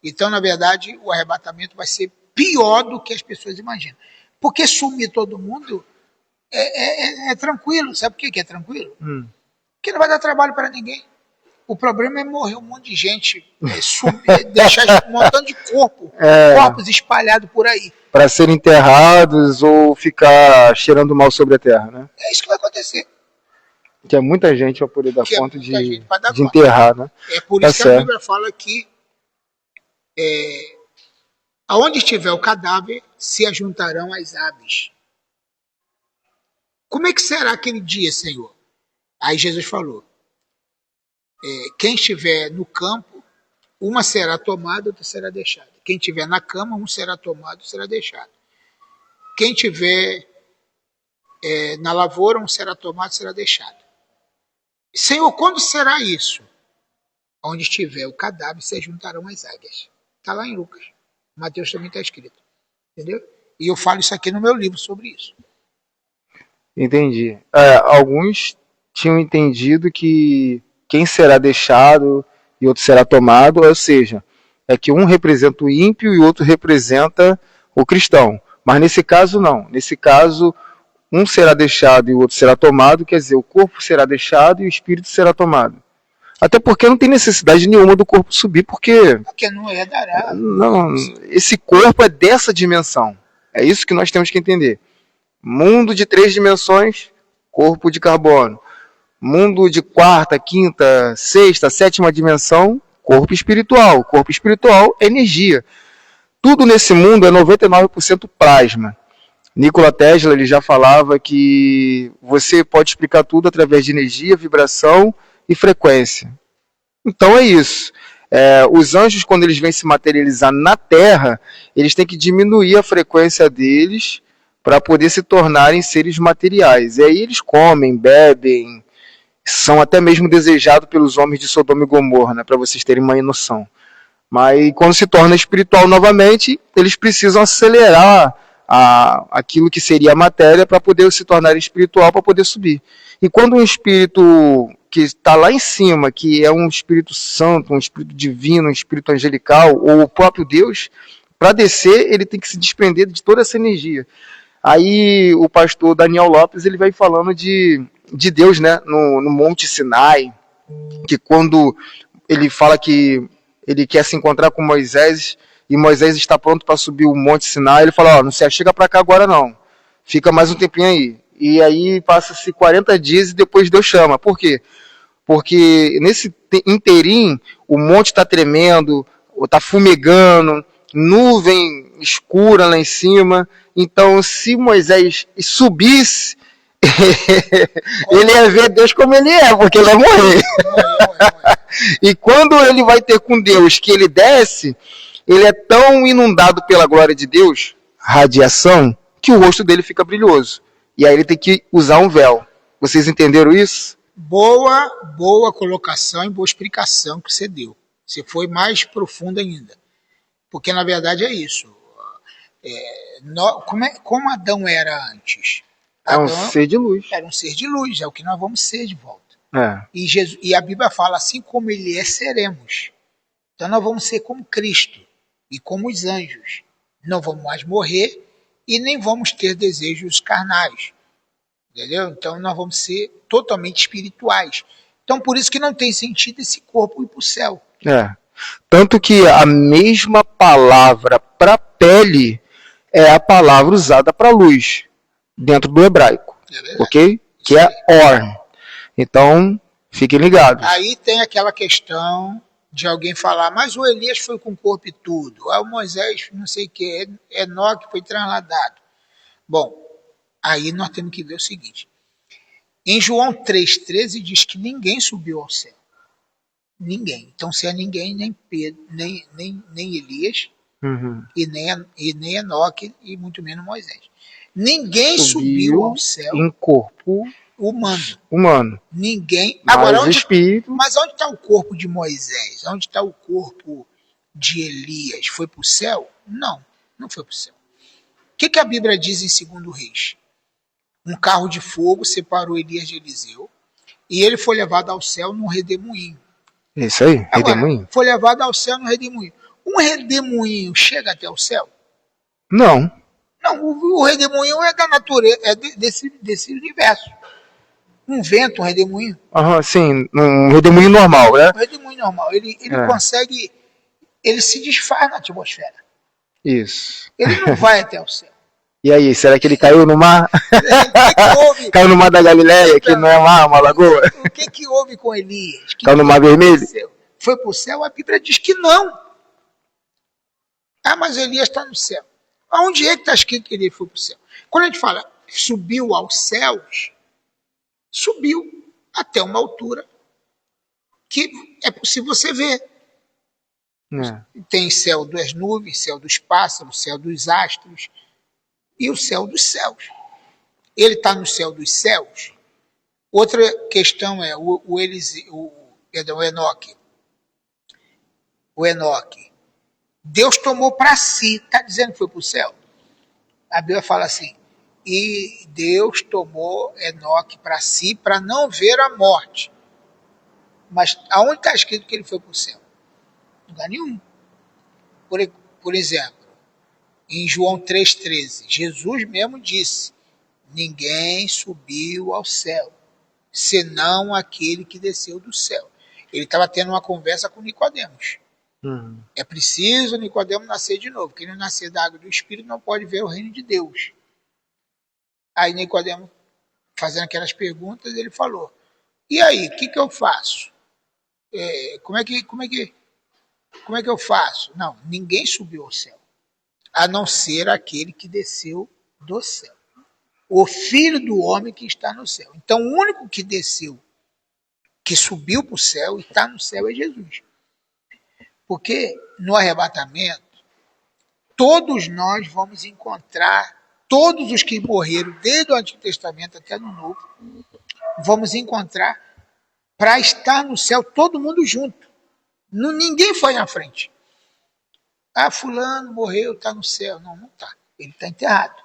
Então, na verdade, o arrebatamento vai ser pior do que as pessoas imaginam. Porque sumir todo mundo é tranquilo. Sabe por que é tranquilo? Porque não vai dar trabalho para ninguém. O problema é morrer um monte de gente, deixar um montão de corpos espalhados por aí. Para serem enterrados ou ficar cheirando mal sobre a terra, né? É isso que vai acontecer. Que é muita gente para poder dar conta de conta. enterrar, né? É por isso que a Bíblia fala que aonde estiver o cadáver, se ajuntarão as aves. Como é que será aquele dia, Senhor? Aí Jesus falou, quem estiver no campo, uma será tomada, outra será deixada. Quem estiver na cama, um será tomado, outro será deixado. Quem estiver na lavoura, um será tomado, outro será deixado. Senhor, quando será isso? Onde estiver o cadáver, se juntarão as águias. Está lá em Lucas. Mateus também está escrito. Entendeu? E eu falo isso aqui no meu livro sobre isso. Entendi. Alguns tinham entendido que quem será deixado e outro será tomado, ou seja, é que um representa o ímpio e o outro representa o cristão. Mas nesse caso não. Nesse caso, um será deixado e o outro será tomado, quer dizer, o corpo será deixado e o espírito será tomado. Até porque não tem necessidade nenhuma do corpo subir, porque não herdará. Não, esse corpo é dessa dimensão. É isso que nós temos que entender. Mundo de 3 dimensões, corpo de carbono. Mundo de 4ª, 5ª, 6ª, 7ª dimensão, corpo espiritual. Corpo espiritual é energia. Tudo nesse mundo é 99% plasma. Nikola Tesla ele já falava que você pode explicar tudo através de energia, vibração e frequência. Então é isso. Os anjos, quando eles vêm se materializar na Terra, eles têm que diminuir a frequência deles para poder se tornarem seres materiais. E aí eles comem, bebem, são até mesmo desejados pelos homens de Sodoma e Gomorra, né, para vocês terem uma noção. Mas quando se torna espiritual novamente, eles precisam acelerar aquilo que seria a matéria para poder se tornar espiritual, para poder subir. E quando um espírito que está lá em cima, que é um espírito santo, um espírito divino, um espírito angelical, ou o próprio Deus, para descer, ele tem que se desprender de toda essa energia. Aí o pastor Daniel Lopes ele vai falando de Deus, né, no Monte Sinai, que quando ele fala que ele quer se encontrar com Moisés, e Moisés está pronto para subir o Monte Sinai, ele fala, não se chega para cá agora não, fica mais um tempinho aí. E aí passa-se 40 dias e depois Deus chama. Por quê? Porque nesse inteirinho o monte está tremendo, está fumegando, nuvem escura lá em cima. Então, se Moisés subisse, ele ia ver Deus como ele é, porque ele ia morrer. E quando ele vai ter com Deus que ele desce, ele é tão inundado pela glória de Deus, radiação, que o rosto dele fica brilhoso. E aí ele tem que usar um véu. Vocês entenderam isso? Boa colocação e boa explicação que você deu. Você foi mais profundo ainda. Porque, na verdade, é isso. Como Adão era antes? É um Adão ser de luz. era um ser de luz, é o que nós vamos ser de volta. É. E a Bíblia fala, assim como ele é, seremos. Então nós vamos ser como Cristo e como os anjos. Não vamos mais morrer e nem vamos ter desejos carnais. Entendeu? Então nós vamos ser totalmente espirituais. Então por isso que não tem sentido esse corpo ir para o céu. É. Tanto que a mesma palavra para pele é a palavra usada para luz dentro do hebraico, ok? Que é or. Então, fiquem ligados. Aí tem aquela questão de alguém falar, mas o Elias foi com o corpo e tudo, o Moisés não sei o que, Enoque foi trasladado. Bom, aí nós temos que ver o seguinte, em João 3,13 diz que ninguém subiu ao céu. Ninguém. Então se é ninguém, nem Pedro, nem Elias, e nem Enoque, e muito menos Moisés. Ninguém subiu ao céu em corpo humano. Ninguém. Agora, espírito. Mas onde está o corpo de Moisés? Onde está o corpo de Elias? Foi para o céu? Não, não foi para o céu. O que a Bíblia diz em 2 Reis? Um carro de fogo separou Elias de Eliseu e ele foi levado ao céu num redemoinho. Isso aí, redemoinho. Foi levado ao céu num redemoinho. Um redemoinho chega até o céu? Não. Não, o redemoinho é da natureza, é desse universo. Um vento, um redemoinho. Sim, um redemoinho normal, né? Um redemoinho normal. Ele consegue, ele se desfaz na atmosfera. Isso. Ele não vai até o céu. E aí, será que ele caiu no mar? Que houve? Caiu no mar da Galileia, que não é mar, uma lagoa? O que houve com Elias? Caiu no mar vermelho? Foi para o céu? A Bíblia diz que não. Ah, mas Elias está no céu. Aonde é que está escrito que ele foi para o céu? Quando a gente fala subiu aos céus, subiu até uma altura que é possível você ver. Tem céu das nuvens, céu dos pássaros, céu dos astros e o céu dos céus. Ele está no céu dos céus. Outra questão é o Enoque. O Enoque. Deus tomou para si, está dizendo que foi para o céu? A Bíblia fala assim, e Deus tomou Enoque para si para não ver a morte. Mas aonde está escrito que ele foi para o céu? Não lugar nenhum. Por exemplo, em João 3,13, Jesus mesmo disse, ninguém subiu ao céu, senão aquele que desceu do céu. Ele estava tendo uma conversa com Nicodemos. É preciso Nicodemo nascer de novo. Quem não nascer da água do Espírito não pode ver o reino de Deus. Aí Nicodemo, fazendo aquelas perguntas, ele falou, e aí, o que eu faço? Como é que eu faço? Não, ninguém subiu ao céu, a não ser aquele que desceu do céu. O Filho do Homem que está no céu. Então, o único que desceu, que subiu para o céu e está no céu é Jesus. Porque no arrebatamento, todos nós vamos encontrar, todos os que morreram, desde o Antigo Testamento até no Novo, vamos encontrar para estar no céu, todo mundo junto. Ninguém foi na frente. Ah, fulano morreu, está no céu. Não, não está. Ele está enterrado.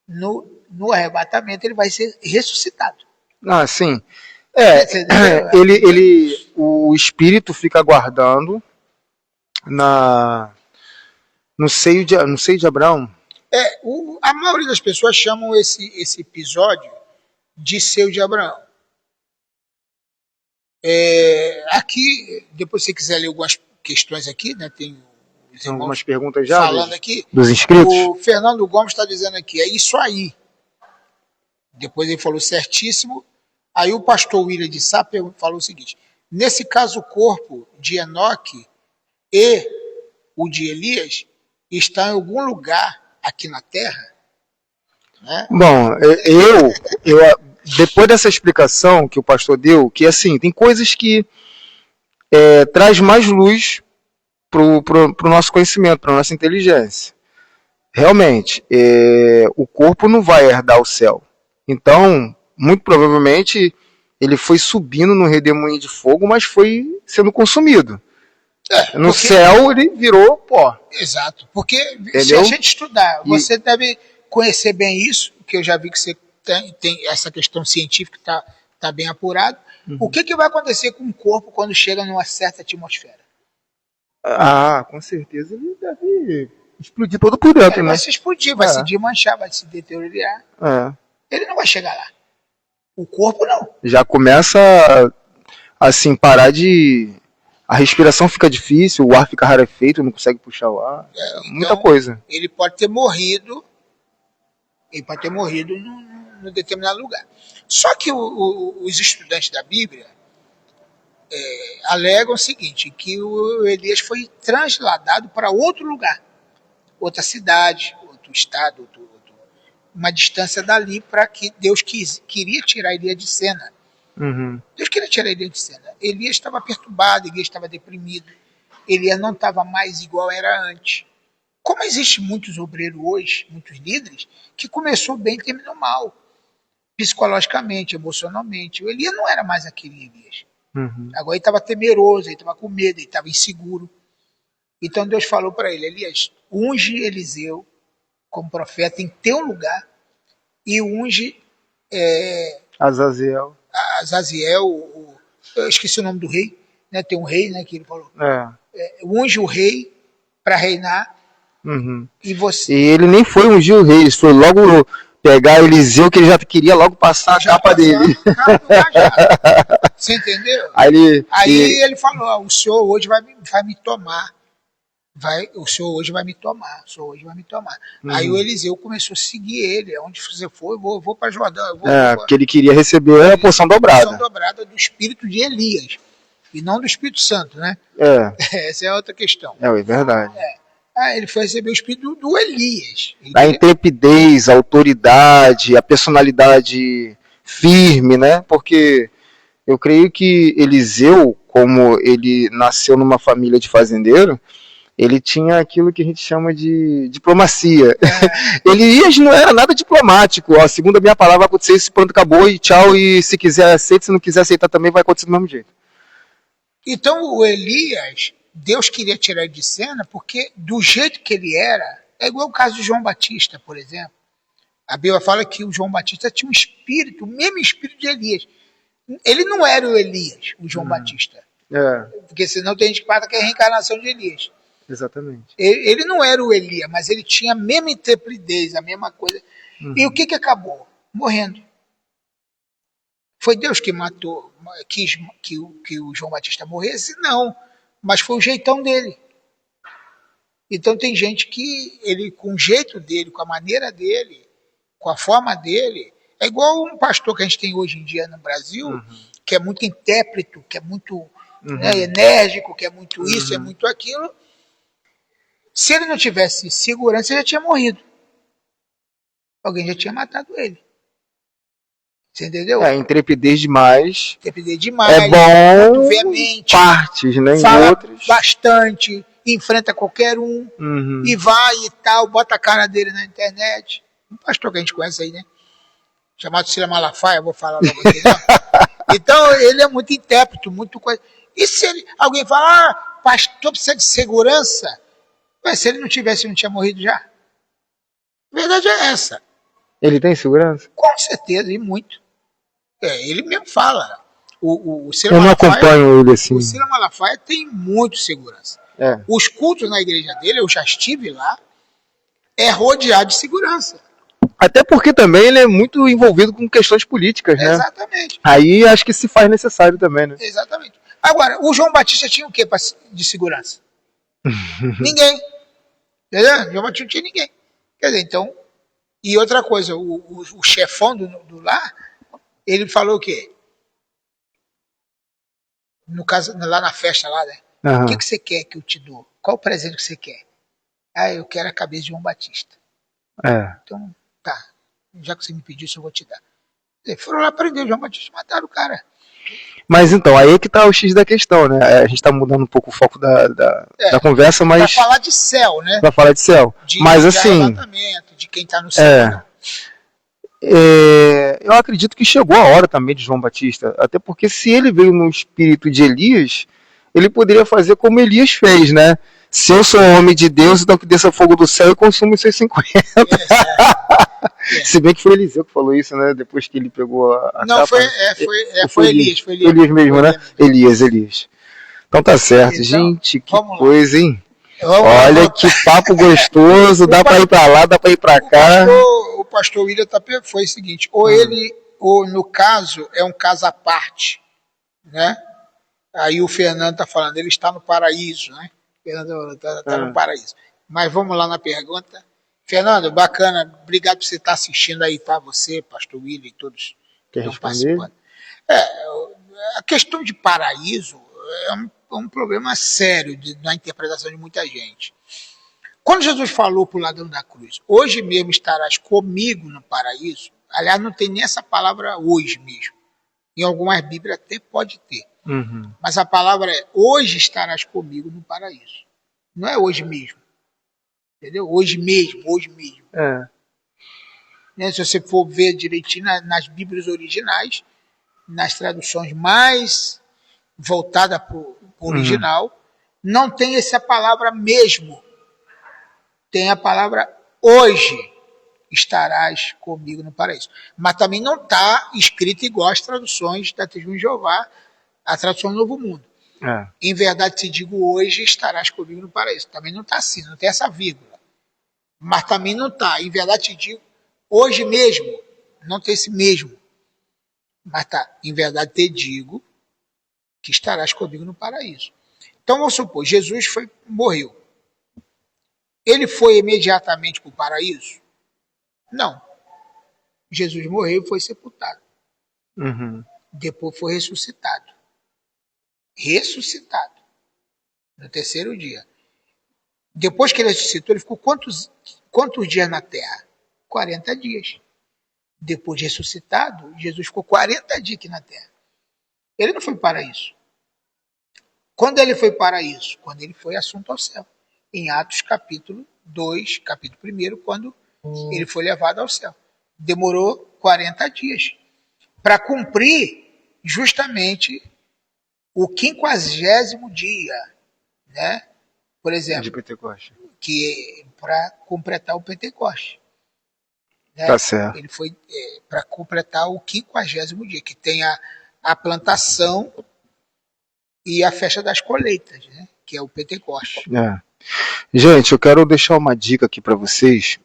No arrebatamento, ele vai ser ressuscitado. Ah, sim. O espírito fica aguardando no seio de Abraão. A maioria das pessoas chamam esse episódio de seio de Abraão. Aqui, depois se você quiser ler algumas questões aqui, né, tem algumas perguntas já falando aqui, dos inscritos. O Fernando Gomes está dizendo aqui, é isso aí. Depois ele falou certíssimo. Aí o pastor William de Sá falou o seguinte, nesse caso o corpo de Enoque e o de Elias está em algum lugar aqui na Terra? Né? Bom, eu depois dessa explicação que o pastor deu, que assim, tem coisas que traz mais luz pro nosso conhecimento, para nossa inteligência. Realmente, o corpo não vai herdar o céu. Então, muito provavelmente, ele foi subindo no redemoinho de fogo, mas foi sendo consumido. No céu ele virou pó. Exato. Porque Entendeu? se a gente estudar, você deve conhecer bem isso, que eu já vi que você tem essa questão científica que tá bem apurado. O que vai acontecer com o corpo quando chega numa certa atmosfera? Ah, com certeza ele deve explodir todo por dentro, né? Vai se explodir, vai se desmanchar, vai se deteriorar. Ele não vai chegar lá. O corpo não. Já começa assim, parar de... A respiração fica difícil, o ar fica rarefeito, não consegue puxar o ar. Muita coisa. Ele pode ter morrido. Ele pode ter morrido num determinado lugar. Só que os estudantes da Bíblia alegam o seguinte, que o Elias foi transladado para outro lugar, outra cidade, outro estado, uma distância dali, para que Deus queria tirar Elias de cena. Deus queria tirar Elias de cena. Elias estava perturbado, Elias estava deprimido, Elias não estava mais igual era antes. Como existe muitos obreiros hoje, muitos líderes, que começou bem e terminou mal, psicologicamente, emocionalmente. O Elias não era mais aquele Elias. Agora ele estava temeroso, ele estava com medo, ele estava inseguro. Então Deus falou para ele, Elias, unge Eliseu como profeta em teu lugar e unge Azaziel, eu esqueci o nome do rei, né? Tem um rei, né, que ele falou. Unge o rei para reinar. E você. E ele nem foi ungir o rei, ele foi logo pegar Eliseu, que ele já queria logo passar a capa dele. Você entendeu? Aí ele falou, o senhor hoje vai me tomar. O senhor hoje vai me tomar. Aí o Eliseu começou a seguir ele. Onde você for, eu vou para Jordão. Porque ele queria receber a porção dobrada. A porção dobrada do espírito de Elias. E não do Espírito Santo, né? Essa é outra questão. É verdade. Ele foi receber o espírito do Elias. A intrepidez, a autoridade, a personalidade firme, né? Porque eu creio que Eliseu, como ele nasceu numa família de fazendeiro, ele tinha aquilo que a gente chama de diplomacia. Elias não era nada diplomático. Segundo a minha palavra, vai acontecer isso, pronto, acabou e tchau. E se quiser, aceita. Se não quiser aceitar também, vai acontecer do mesmo jeito. Então o Elias, Deus queria tirar ele de cena porque do jeito que ele era, é igual o caso de João Batista, por exemplo. A Bíblia fala que o João Batista tinha um espírito, o mesmo espírito de Elias. Ele não era o Elias, o João Batista. Porque senão tem gente que fala que é a reencarnação de Elias. Exatamente. Ele não era o Elias, mas ele tinha a mesma intrepidez, a mesma coisa. E o que acabou? Morrendo. Foi Deus que matou, quis que o João Batista morresse? Não, mas foi o jeitão dele. Então tem gente que ele, com o jeito dele, com a maneira dele, com a forma dele, é igual um pastor que a gente tem hoje em dia no Brasil, que é muito intérprete, que é muito enérgico, que é muito isso, é muito aquilo. Se ele não tivesse segurança, ele já tinha morrido. Alguém já tinha matado ele. Você entendeu? Intrepidez demais. Intrepidez demais. É bom muito veemente. Partes, né? Fala em outras. bastante. Enfrenta qualquer um. E vai e tal. Bota a cara dele na internet. Um pastor que a gente conhece aí, né? Chamado Cila Malafaia. Vou falar logo aqui, não. Então, ele é muito intérprete, muito coisa. E se alguém fala, pastor precisa de segurança? Mas se ele não tivesse, não tinha morrido já? A verdade é essa. Ele tem segurança? Com certeza, e muito. Ele mesmo fala. O eu não acompanho ele assim. O Cila Malafaia tem muito segurança. Os cultos na igreja dele, eu já estive lá, é rodeado de segurança. Até porque também ele é muito envolvido com questões políticas, né? Exatamente. Aí acho que se faz necessário também, né? Exatamente. Agora, o João Batista tinha o que de segurança? Ninguém. Entendeu? O João Batista não tinha ninguém. Quer dizer, então... E outra coisa, o chefão do lar, ele falou o quê? No caso, lá na festa lá, né? O que você quer que eu te dou? Qual o presente que você quer? Eu quero a cabeça de João Batista. Então, tá. Já que você me pediu isso, eu vou te dar. Eles foram lá prender o João Batista e mataram o cara. Mas então, aí é que tá o X da questão, né? A gente tá mudando um pouco o foco da conversa, mas... Pra falar de céu, né? Pra falar de céu. Mas assim... De quem tá no céu. Eu acredito que chegou a hora também de João Batista. Até porque se ele veio no espírito de Elias, ele poderia fazer como Elias fez, né? Se eu sou um homem de Deus, então que desça fogo do céu e consuma os seus 50. Se bem que foi Eliseu que falou isso, né? Depois que ele pegou a Não, capa. foi Elias. Foi Elias mesmo, né? Elias. Então tá certo. Então, gente, que vamos lá. coisa, hein? Olha que papo gostoso, dá para ir para lá, dá para ir para cá. O pastor William foi o seguinte, ou no caso, é um caso à parte, né? Aí o Fernando está falando, ele está no paraíso, né? O Fernando está no paraíso. Mas vamos lá na pergunta. Fernando, bacana, obrigado por você estar assistindo aí, tá? Você, pastor William e todos que estão participando. A questão de paraíso é um problema sério na interpretação de muita gente. Quando Jesus falou para o ladrão da cruz, hoje mesmo estarás comigo no paraíso, aliás, não tem nem essa palavra hoje mesmo. Em algumas Bíblias até pode ter. Mas a palavra é, hoje estarás comigo no paraíso. Não é hoje mesmo. Entendeu? Hoje mesmo. Né? Se você for ver direitinho nas Bíblias originais, nas traduções mais voltadas para o original, não tem essa palavra mesmo. Tem a palavra hoje estarás comigo no paraíso. Mas também não está escrito igual as traduções da Testemunha de Jeová, a tradução do Novo Mundo. Em verdade te digo, hoje estarás comigo no paraíso. Também não está assim, não tem essa vírgula. Mas também não está. Em verdade te digo, hoje mesmo, não tem esse mesmo. Mas tá, em verdade te digo que estarás comigo no paraíso. Então vamos supor, Jesus morreu. Ele foi imediatamente para o paraíso? Não. Jesus morreu e foi sepultado. Depois foi ressuscitado. No terceiro dia. Depois que ele ressuscitou, ele ficou quantos dias na terra? 40 dias. Depois de ressuscitado, Jesus ficou 40 dias aqui na terra. Ele não foi para isso. Quando ele foi para isso? Quando ele foi assunto ao céu. Em Atos capítulo 2, capítulo 1, quando ele foi levado ao céu. Demorou 40 dias para cumprir justamente o 50º dia, né? Por exemplo, de Pentecoste. Que para completar o Pentecoste. Né? Tá certo. Ele foi para completar o 50º dia, que tem a plantação e a festa das colheitas, né? Que é o Pentecoste. Gente, eu quero deixar uma dica aqui para vocês.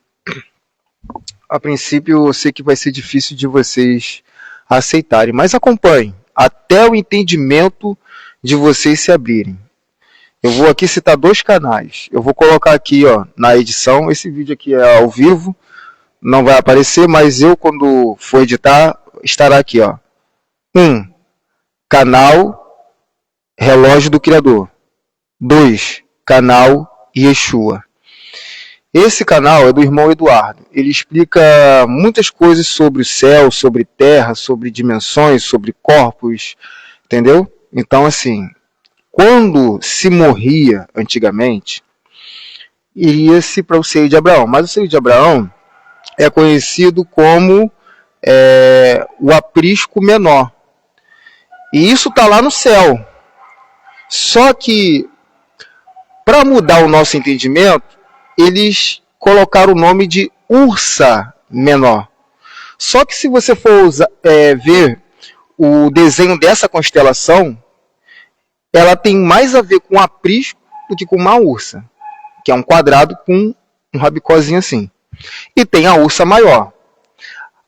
A princípio, eu sei que vai ser difícil de vocês aceitarem, mas acompanhem até o entendimento de vocês se abrirem. Eu vou aqui citar 2 canais. Eu vou colocar aqui, ó, na edição. Esse vídeo aqui é ao vivo, não vai aparecer, mas eu, quando for editar, estará aqui, ó. 1. Canal Relógio do Criador. 2. Canal Yeshua. Esse canal é do irmão Eduardo. Ele explica muitas coisas sobre o céu, sobre terra, sobre dimensões, sobre corpos, entendeu? Então, assim, quando se morria antigamente, iria-se para o seio de Abraão. Mas o seio de Abraão é conhecido como o aprisco menor. E isso está lá no céu. Só que, para mudar o nosso entendimento, eles colocaram o nome de Ursa Menor. Só que se você for ver o desenho dessa constelação, ela tem mais a ver com um aprisco do que com uma ursa, que é um quadrado com um rabicózinho assim. E tem a ursa maior.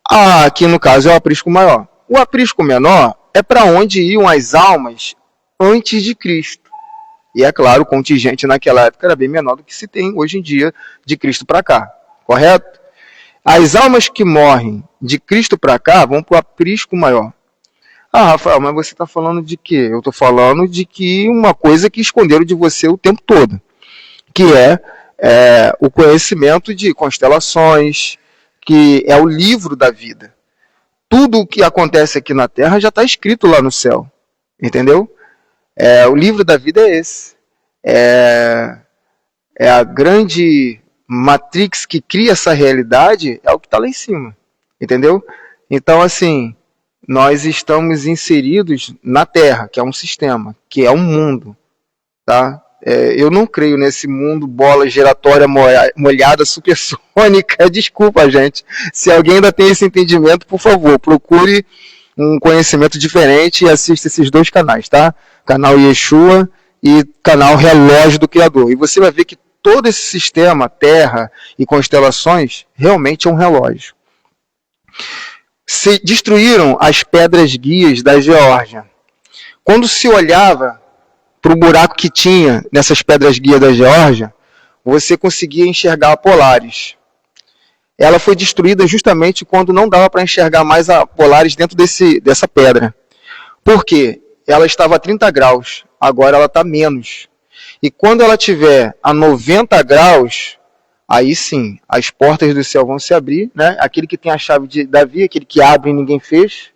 Aqui no caso é o aprisco maior. O aprisco menor é para onde iam as almas antes de Cristo. E é claro, o contingente naquela época era bem menor do que se tem hoje em dia de Cristo para cá. Correto? As almas que morrem de Cristo para cá vão para o aprisco maior. Rafael, mas você está falando de quê? Eu estou falando de que uma coisa que esconderam de você o tempo todo, que é o conhecimento de constelações, que é o livro da vida. Tudo o que acontece aqui na Terra já está escrito lá no céu. Entendeu? O livro da vida é esse. É a grande matrix que cria essa realidade, é o que está lá em cima. Entendeu? Então, assim, nós estamos inseridos na Terra, que é um sistema, que é um mundo. tá? Eu não creio nesse mundo bola giratória molhada supersônica. Desculpa, gente. Se alguém ainda tem esse entendimento, por favor, procure um conhecimento diferente e assista esses 2 canais, tá? Canal Yeshua e canal Relógio do Criador. E você vai ver que todo esse sistema, Terra e constelações, realmente é um relógio. Se destruíram as pedras guias da Geórgia. Quando se olhava para o buraco que tinha nessas pedras guias da Geórgia, você conseguia enxergar a Polaris. Ela foi destruída justamente quando não dava para enxergar mais a Polaris dentro dessa pedra. Por quê? Ela estava a 30 graus, agora ela está menos. E quando ela estiver a 90 graus, aí sim, as portas do céu vão se abrir, né? Aquele que tem a chave de Davi, aquele que abre e ninguém fecha,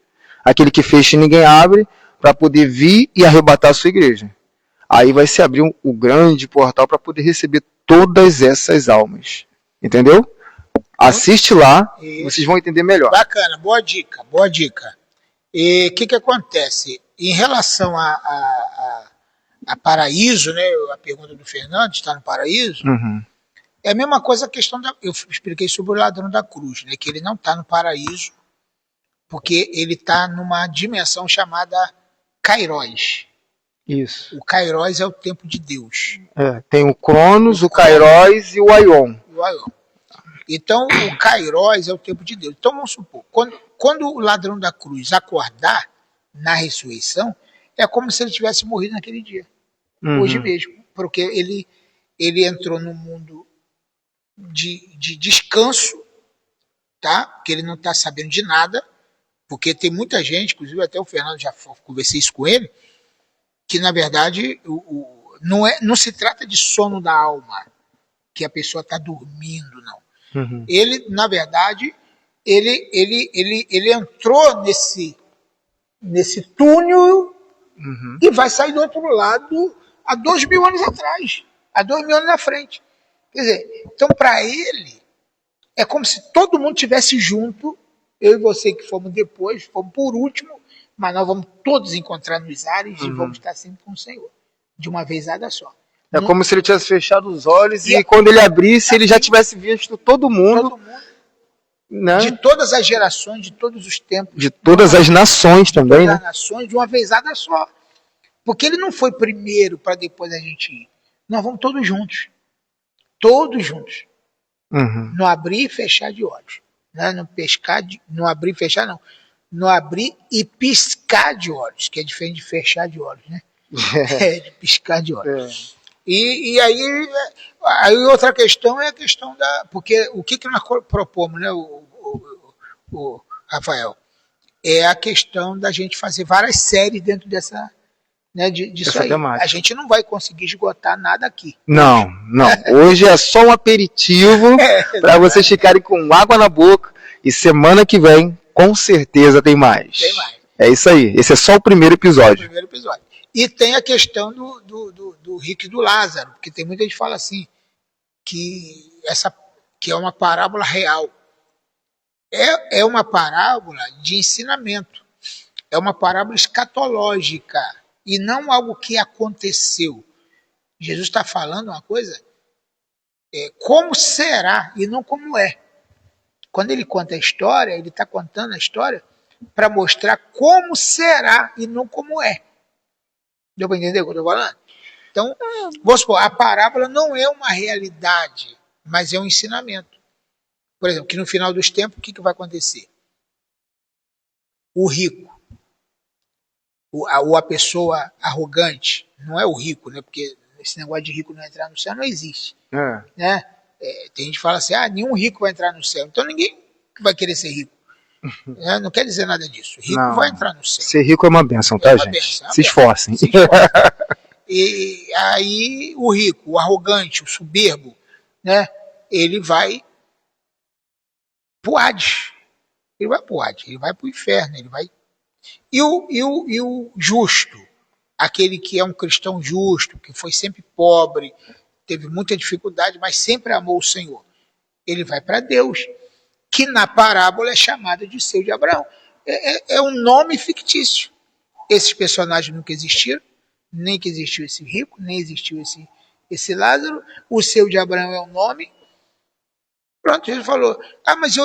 aquele que fecha e ninguém abre, para poder vir e arrebatar a sua igreja. Aí vai se abrir o grande portal para poder receber todas essas almas. Entendeu? Assiste lá, vocês vão entender melhor. Bacana, boa dica, boa dica. E o que acontece? Em relação a paraíso, né? A pergunta do Fernando, está no paraíso, é a mesma coisa a questão da... Eu expliquei sobre o ladrão da cruz, né? Que ele não está no paraíso, porque ele está numa dimensão chamada Kairos. Isso. O Kairos é o tempo de Deus. Tem o Cronos, o Kairos e o Aion. Então, o Kairos é o tempo de Deus. Então, vamos supor, quando o ladrão da cruz acordar na ressurreição, é como se ele tivesse morrido naquele dia. Hoje mesmo. Porque ele entrou num mundo de descanso, tá? Porque ele não está sabendo de nada. Porque tem muita gente, inclusive até o Fernando, já conversei isso com ele, que na verdade não se trata de sono da alma, que a pessoa está dormindo, não. Ele, na verdade, ele entrou nesse túnel e vai sair do outro lado há 2.000 anos atrás, há 2.000 anos na frente. Quer dizer, então para ele é como se todo mundo tivesse junto, eu e você que fomos depois, fomos por último, mas nós vamos todos encontrar nos ares e vamos estar sempre com o Senhor, de uma vezada só. É como se ele tivesse fechado os olhos e quando ele abrisse, ele já tivesse visto todo mundo, né? De todas as gerações, de todos os tempos. De todas as nações também, né? As nações, de uma vezada só. Porque ele não foi primeiro para depois a gente ir. Nós vamos todos juntos. Todos juntos. No abrir e fechar de olhos. Né? Não abrir e fechar, não. No abrir e piscar de olhos, que é diferente de fechar de olhos, né? De piscar de olhos. E aí outra questão é a questão da... Porque o que nós propomos, né, o Rafael? É a questão da gente fazer várias séries dentro dessa... Né, disso aí. Temática. A gente não vai conseguir esgotar nada aqui. Não. Hoje é só um aperitivo para vocês ficarem com água na boca e semana que vem, com certeza, tem mais. Tem mais. É isso aí. Esse é só o primeiro episódio. E tem a questão do rico e do Lázaro, porque tem muita gente que fala assim, que é uma parábola real. É uma parábola de ensinamento. É uma parábola escatológica. E não algo que aconteceu. Jesus está falando uma coisa, como será e não como é. Quando ele conta a história, ele está contando a história para mostrar como será e não como é. Deu para entender o que eu estou falando? Então, vamos supor, a parábola não é uma realidade, mas é um ensinamento. Por exemplo, que no final dos tempos, o que vai acontecer? O rico, ou a pessoa arrogante, não é o rico, né? Porque esse negócio de rico não entrar no céu não existe. Né? Tem gente que fala assim, nenhum rico vai entrar no céu. Então ninguém vai querer ser rico. Não quer dizer nada disso. Rico não vai entrar no céu. Ser rico é uma bênção, tá, gente? Se esforcem. E aí o rico, o arrogante, o soberbo, né? Ele vai pro Hades. Ele vai pro Hades, ele vai pro inferno, ele vai... E o justo, aquele que é um cristão justo, que foi sempre pobre, teve muita dificuldade, mas sempre amou o Senhor, ele vai para Deus, que na parábola é chamado de seu de Abraão. É um nome fictício. Esses personagens nunca existiram, nem que existiu esse rico, nem existiu esse Lázaro, o seu de Abraão é o nome. Pronto, Jesus falou, mas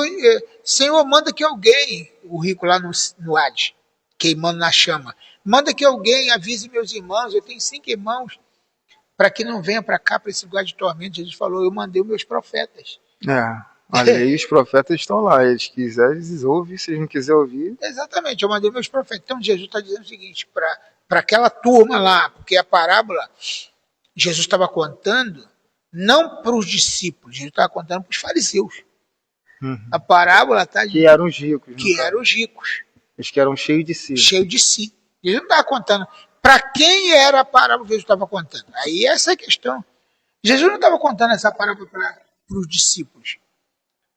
Senhor, manda que alguém, o rico lá no Hades, queimando na chama, manda que alguém avise meus irmãos, eu tenho 5 irmãos, para que não venha para cá, para esse lugar de tormento. Jesus falou, eu mandei os meus profetas. A lei e os profetas estão lá, eles quiserem, eles ouvem, se eles não quiserem ouvir... Exatamente, eu mandei meus profetas. Então Jesus está dizendo o seguinte, para aquela turma lá, porque a parábola, Jesus estava contando, não para os discípulos, Jesus estava contando para os fariseus. A parábola está dizendo... Que eram os ricos. Que eram os ricos. Os que eram cheios de si. Cheio de si. Jesus não estava contando. Para quem era a parábola que Jesus estava contando? Aí essa é a questão. Jesus não estava contando essa parábola para os discípulos.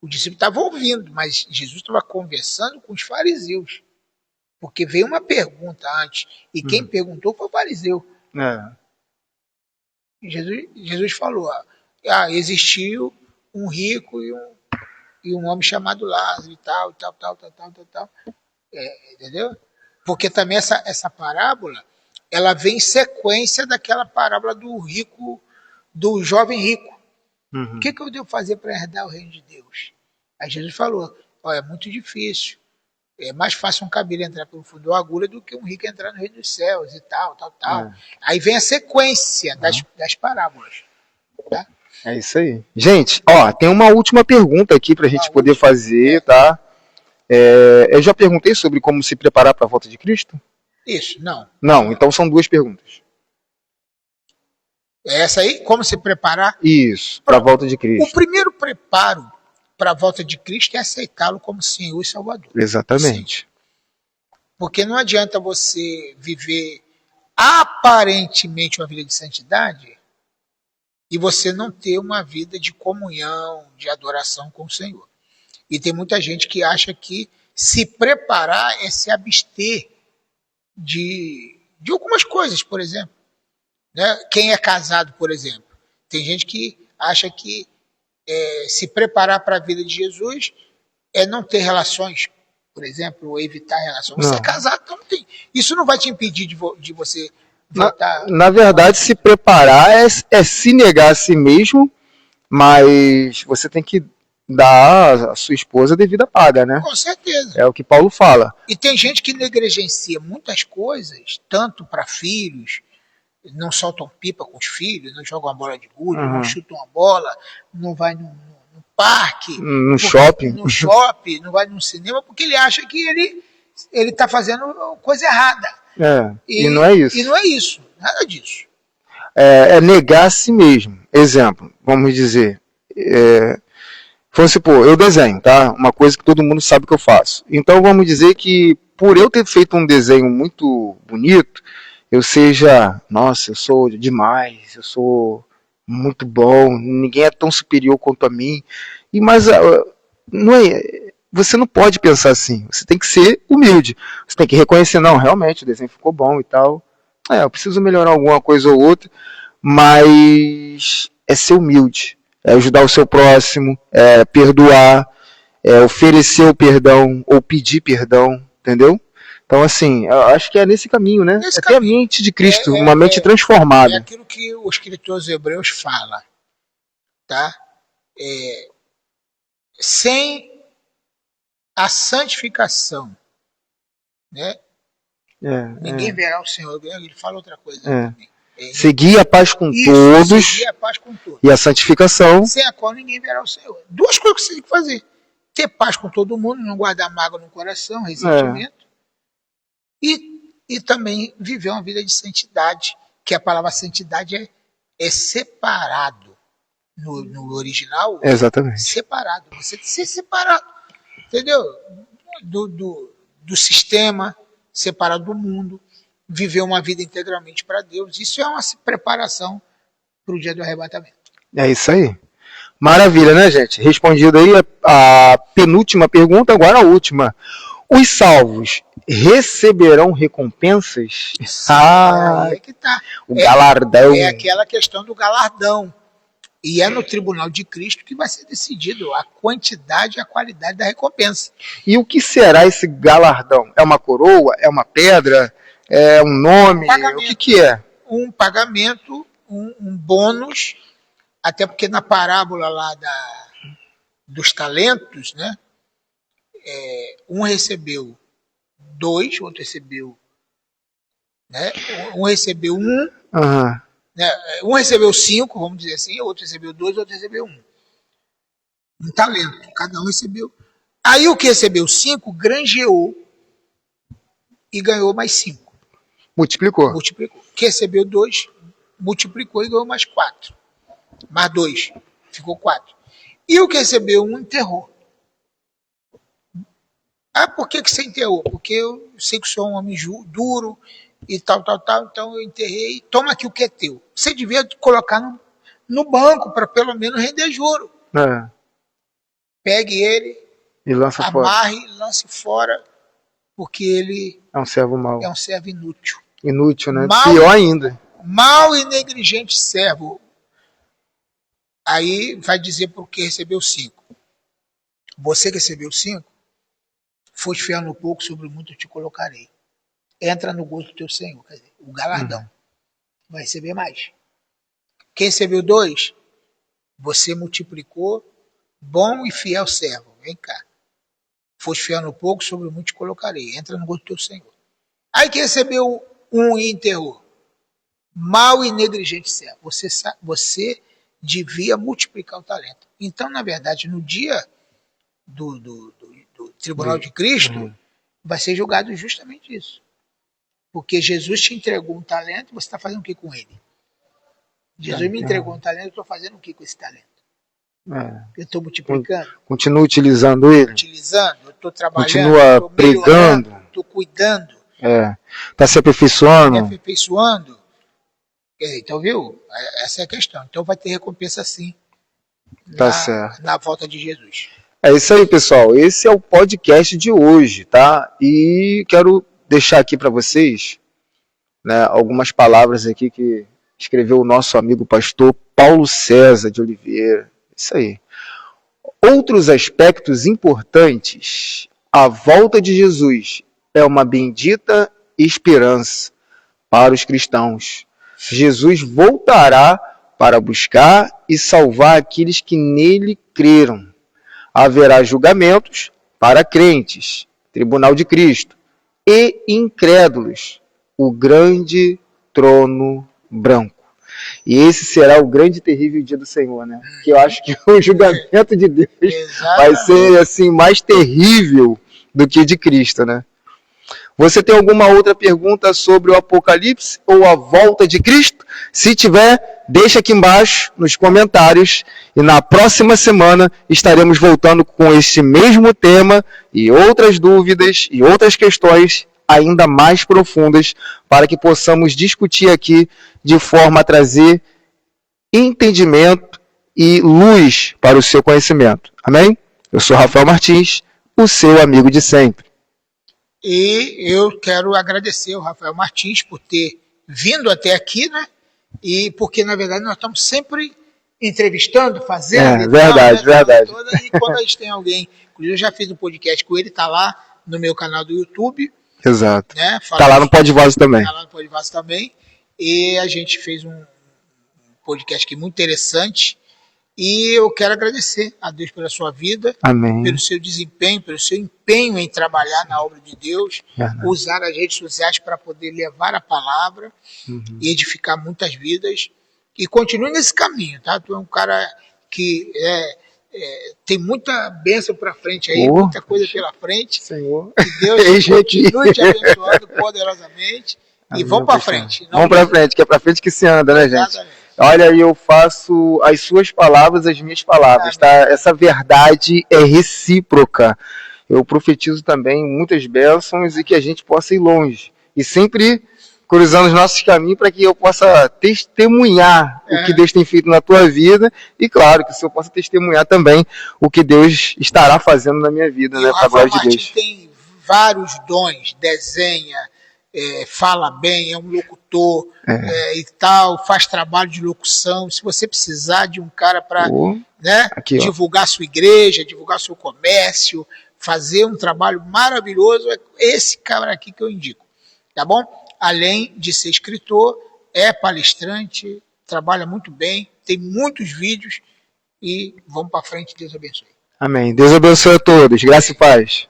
O discípulo estava ouvindo, mas Jesus estava conversando com os fariseus. Porque veio uma pergunta antes. E quem perguntou foi o fariseu. Jesus falou, existiu um rico e um homem chamado Lázaro e tal. Entendeu? Porque também essa parábola, ela vem em sequência daquela parábola do rico, do jovem rico. O que eu devo fazer para herdar o reino de Deus? Aí Jesus falou, é muito difícil. É mais fácil um cabelo entrar pelo fundo da agulha do que um rico entrar no reino dos céus e tal. Aí vem a sequência das parábolas. Tá? É isso aí. Gente, tem uma última pergunta aqui para a gente poder fazer, tá? Eu já perguntei sobre como se preparar para a volta de Cristo? Isso, não. Não, então são 2 perguntas. É essa aí? Como se preparar? Isso, para a volta de Cristo. O primeiro preparo para a volta de Cristo é aceitá-lo como Senhor e Salvador. Exatamente. Sim. Porque não adianta você viver aparentemente uma vida de santidade e você não ter uma vida de comunhão, de adoração com o Senhor. E tem muita gente que acha que se preparar é se abster de algumas coisas, por exemplo. Né? Quem é casado, por exemplo. Tem gente que acha que se preparar para a vida de Jesus é não ter relações, por exemplo, ou evitar relações. Você é casado, então não tem. Isso não vai te impedir de você voltar. Na verdade, se preparar é se negar a si mesmo, mas você tem que dar à sua esposa a devida paga, né? Com certeza. É o que Paulo fala. E tem gente que negligencia muitas coisas, tanto para filhos, não soltam pipa com os filhos, não jogam uma bola de gude, não chutam uma bola, não vai no parque, no shopping, não vai no cinema, porque ele acha que ele está fazendo coisa errada. E não é isso. E não é isso, nada disso. É negar a si mesmo. Exemplo, vamos dizer, vamos supor, eu desenho, tá? Uma coisa que todo mundo sabe que eu faço. Então vamos dizer que por eu ter feito um desenho muito bonito, eu seja, nossa, eu sou demais, eu sou muito bom, ninguém é tão superior quanto a mim. Mas você não pode pensar assim, você tem que ser humilde. Você tem que reconhecer, não, realmente o desenho ficou bom e tal. Eu preciso melhorar alguma coisa ou outra, mas é ser humilde, é ajudar o seu próximo, é perdoar, é oferecer o perdão ou pedir perdão, entendeu? Então, assim, eu acho que é nesse caminho, né? Ter a mente de Cristo, uma mente transformada. É aquilo que o escritor aos Hebreus fala, tá? Sem a santificação, né? Ninguém verá o Senhor. Ele fala outra coisa também. Seguir a paz com todos, seguir a paz com todos. E a santificação. Sem a qual ninguém verá o Senhor. 2 coisas que você tem que fazer. Ter paz com todo mundo, não guardar mágoa no coração, ressentimento. E também viver uma vida de santidade, que a palavra santidade é separado. No original, exatamente. Separado. Você tem que ser separado, entendeu? Do sistema, separado do mundo, viver uma vida integralmente para Deus. Isso é uma preparação para o dia do arrebatamento. É isso aí. Maravilha, né, gente? Respondido aí a penúltima pergunta, agora a última. Os salvos receberão recompensas? Aí é que tá. O galardão. É aquela questão do galardão. E é no tribunal de Cristo que vai ser decidido a quantidade e a qualidade da recompensa. E o que será esse galardão? É uma coroa? É uma pedra? É um nome? O que é? um pagamento, um bônus, até porque na parábola lá dos talentos, né, um recebeu 2, outro recebeu, né, um recebeu 1, né, um recebeu 5, vamos dizer assim, outro recebeu 2, outro recebeu 1. Um talento, cada um recebeu. Aí o que recebeu 5 granjeou e ganhou mais 5. Multiplicou. O que recebeu 2 multiplicou e ganhou mais 4. Mais 2, ficou 4. E o que recebeu 1 enterrou. Ah, por que você enterrou? Porque eu sei que sou um homem duro e tal, então eu enterrei. Toma aqui o que é teu. Você devia colocar no banco para pelo menos render juro. Pegue ele, e lança amarre, fora. lance fora, porque ele é um servo mau. É um servo inútil. Inútil, né? Pior ainda. Mau e negligente servo. Aí vai dizer por que recebeu 5. Você que recebeu 5, foste fiel no pouco, sobre muito eu te colocarei. Entra no gozo do teu Senhor, quer dizer, o galardão. Vai receber mais. Quem recebeu 2, você multiplicou, bom e fiel servo. Vem cá. Foste fiel no pouco, sobre muito te colocarei. Entra no gozo do teu Senhor. Aí quem recebeu 1 e enterrou, mau e negligente servo. Você devia multiplicar o talento. Então, na verdade, no dia do Tribunal de Cristo, vai ser julgado justamente isso. Porque Jesus te entregou um talento e você está fazendo o que com ele? Jesus me entregou um talento, eu estou fazendo o que com esse talento? Eu estou multiplicando? Continua utilizando ele? Eu estou trabalhando, continua pregando, estou cuidando. Está se aperfeiçoando. Então, viu? Essa é a questão. Então vai ter recompensa sim. Certo. Na volta de Jesus. É isso aí, pessoal. Esse é o podcast de hoje, tá? E quero deixar aqui para vocês, né, algumas palavras aqui que escreveu o nosso amigo pastor Paulo César de Oliveira. Isso aí. Outros aspectos importantes. A volta de Jesus é uma bendita esperança para os cristãos. Jesus voltará para buscar e salvar aqueles que nele creram. Haverá julgamentos para crentes, tribunal de Cristo, e incrédulos, o grande trono branco. E esse será o grande e terrível dia do Senhor, né? Que eu acho que o julgamento de Deus vai ser assim mais terrível do que de Cristo, né? Você tem alguma outra pergunta sobre o Apocalipse ou a volta de Cristo? Se tiver, deixa aqui embaixo nos comentários e na próxima semana estaremos voltando com este mesmo tema e outras dúvidas e outras questões ainda mais profundas para que possamos discutir aqui de forma a trazer entendimento e luz para o seu conhecimento. Amém? Eu sou Rafael Martins, o seu amigo de sempre. E eu quero agradecer ao Rafael Martins por ter vindo até aqui, né? E porque, na verdade, nós estamos sempre entrevistando, fazendo. Verdade. E quando a gente tem alguém, inclusive eu já fiz um podcast com ele, está lá no meu canal do YouTube. Exato. Né? Está lá no Podvoz também. Está lá no Podvoz também. E a gente fez um podcast aqui muito interessante. E eu quero agradecer a Deus pela sua vida, Amém. Pelo seu desempenho, pelo seu empenho em trabalhar na obra de Deus, Verdade. Usar as redes sociais para poder levar a palavra e edificar muitas vidas. E continue nesse caminho, tá? Tu é um cara que tem muita bênção para frente aí, muita coisa pela frente. Senhor. Que Deus continue te abençoando poderosamente. Amém, e vamos para frente. Vamos para frente, que é para frente que se anda, né, gente? Exatamente. Olha, eu faço as suas palavras, as minhas palavras, tá? Essa verdade é recíproca. Eu profetizo também muitas bênçãos e que a gente possa ir longe. E sempre cruzando os nossos caminhos para que eu possa testemunhar o que Deus tem feito na tua vida e, claro, que o Senhor possa testemunhar também o que Deus estará fazendo na minha vida, né? Para a glória de Deus. Tem vários dons, desenha, fala bem, é um locutor e tal, faz trabalho de locução. Se você precisar de um cara para divulgar sua igreja, divulgar seu comércio, fazer um trabalho maravilhoso, é esse cara aqui que eu indico, tá bom? Além de ser escritor, é palestrante, trabalha muito bem, tem muitos vídeos e vamos para frente. Deus abençoe. Amém. Deus abençoe a todos. Graça e paz.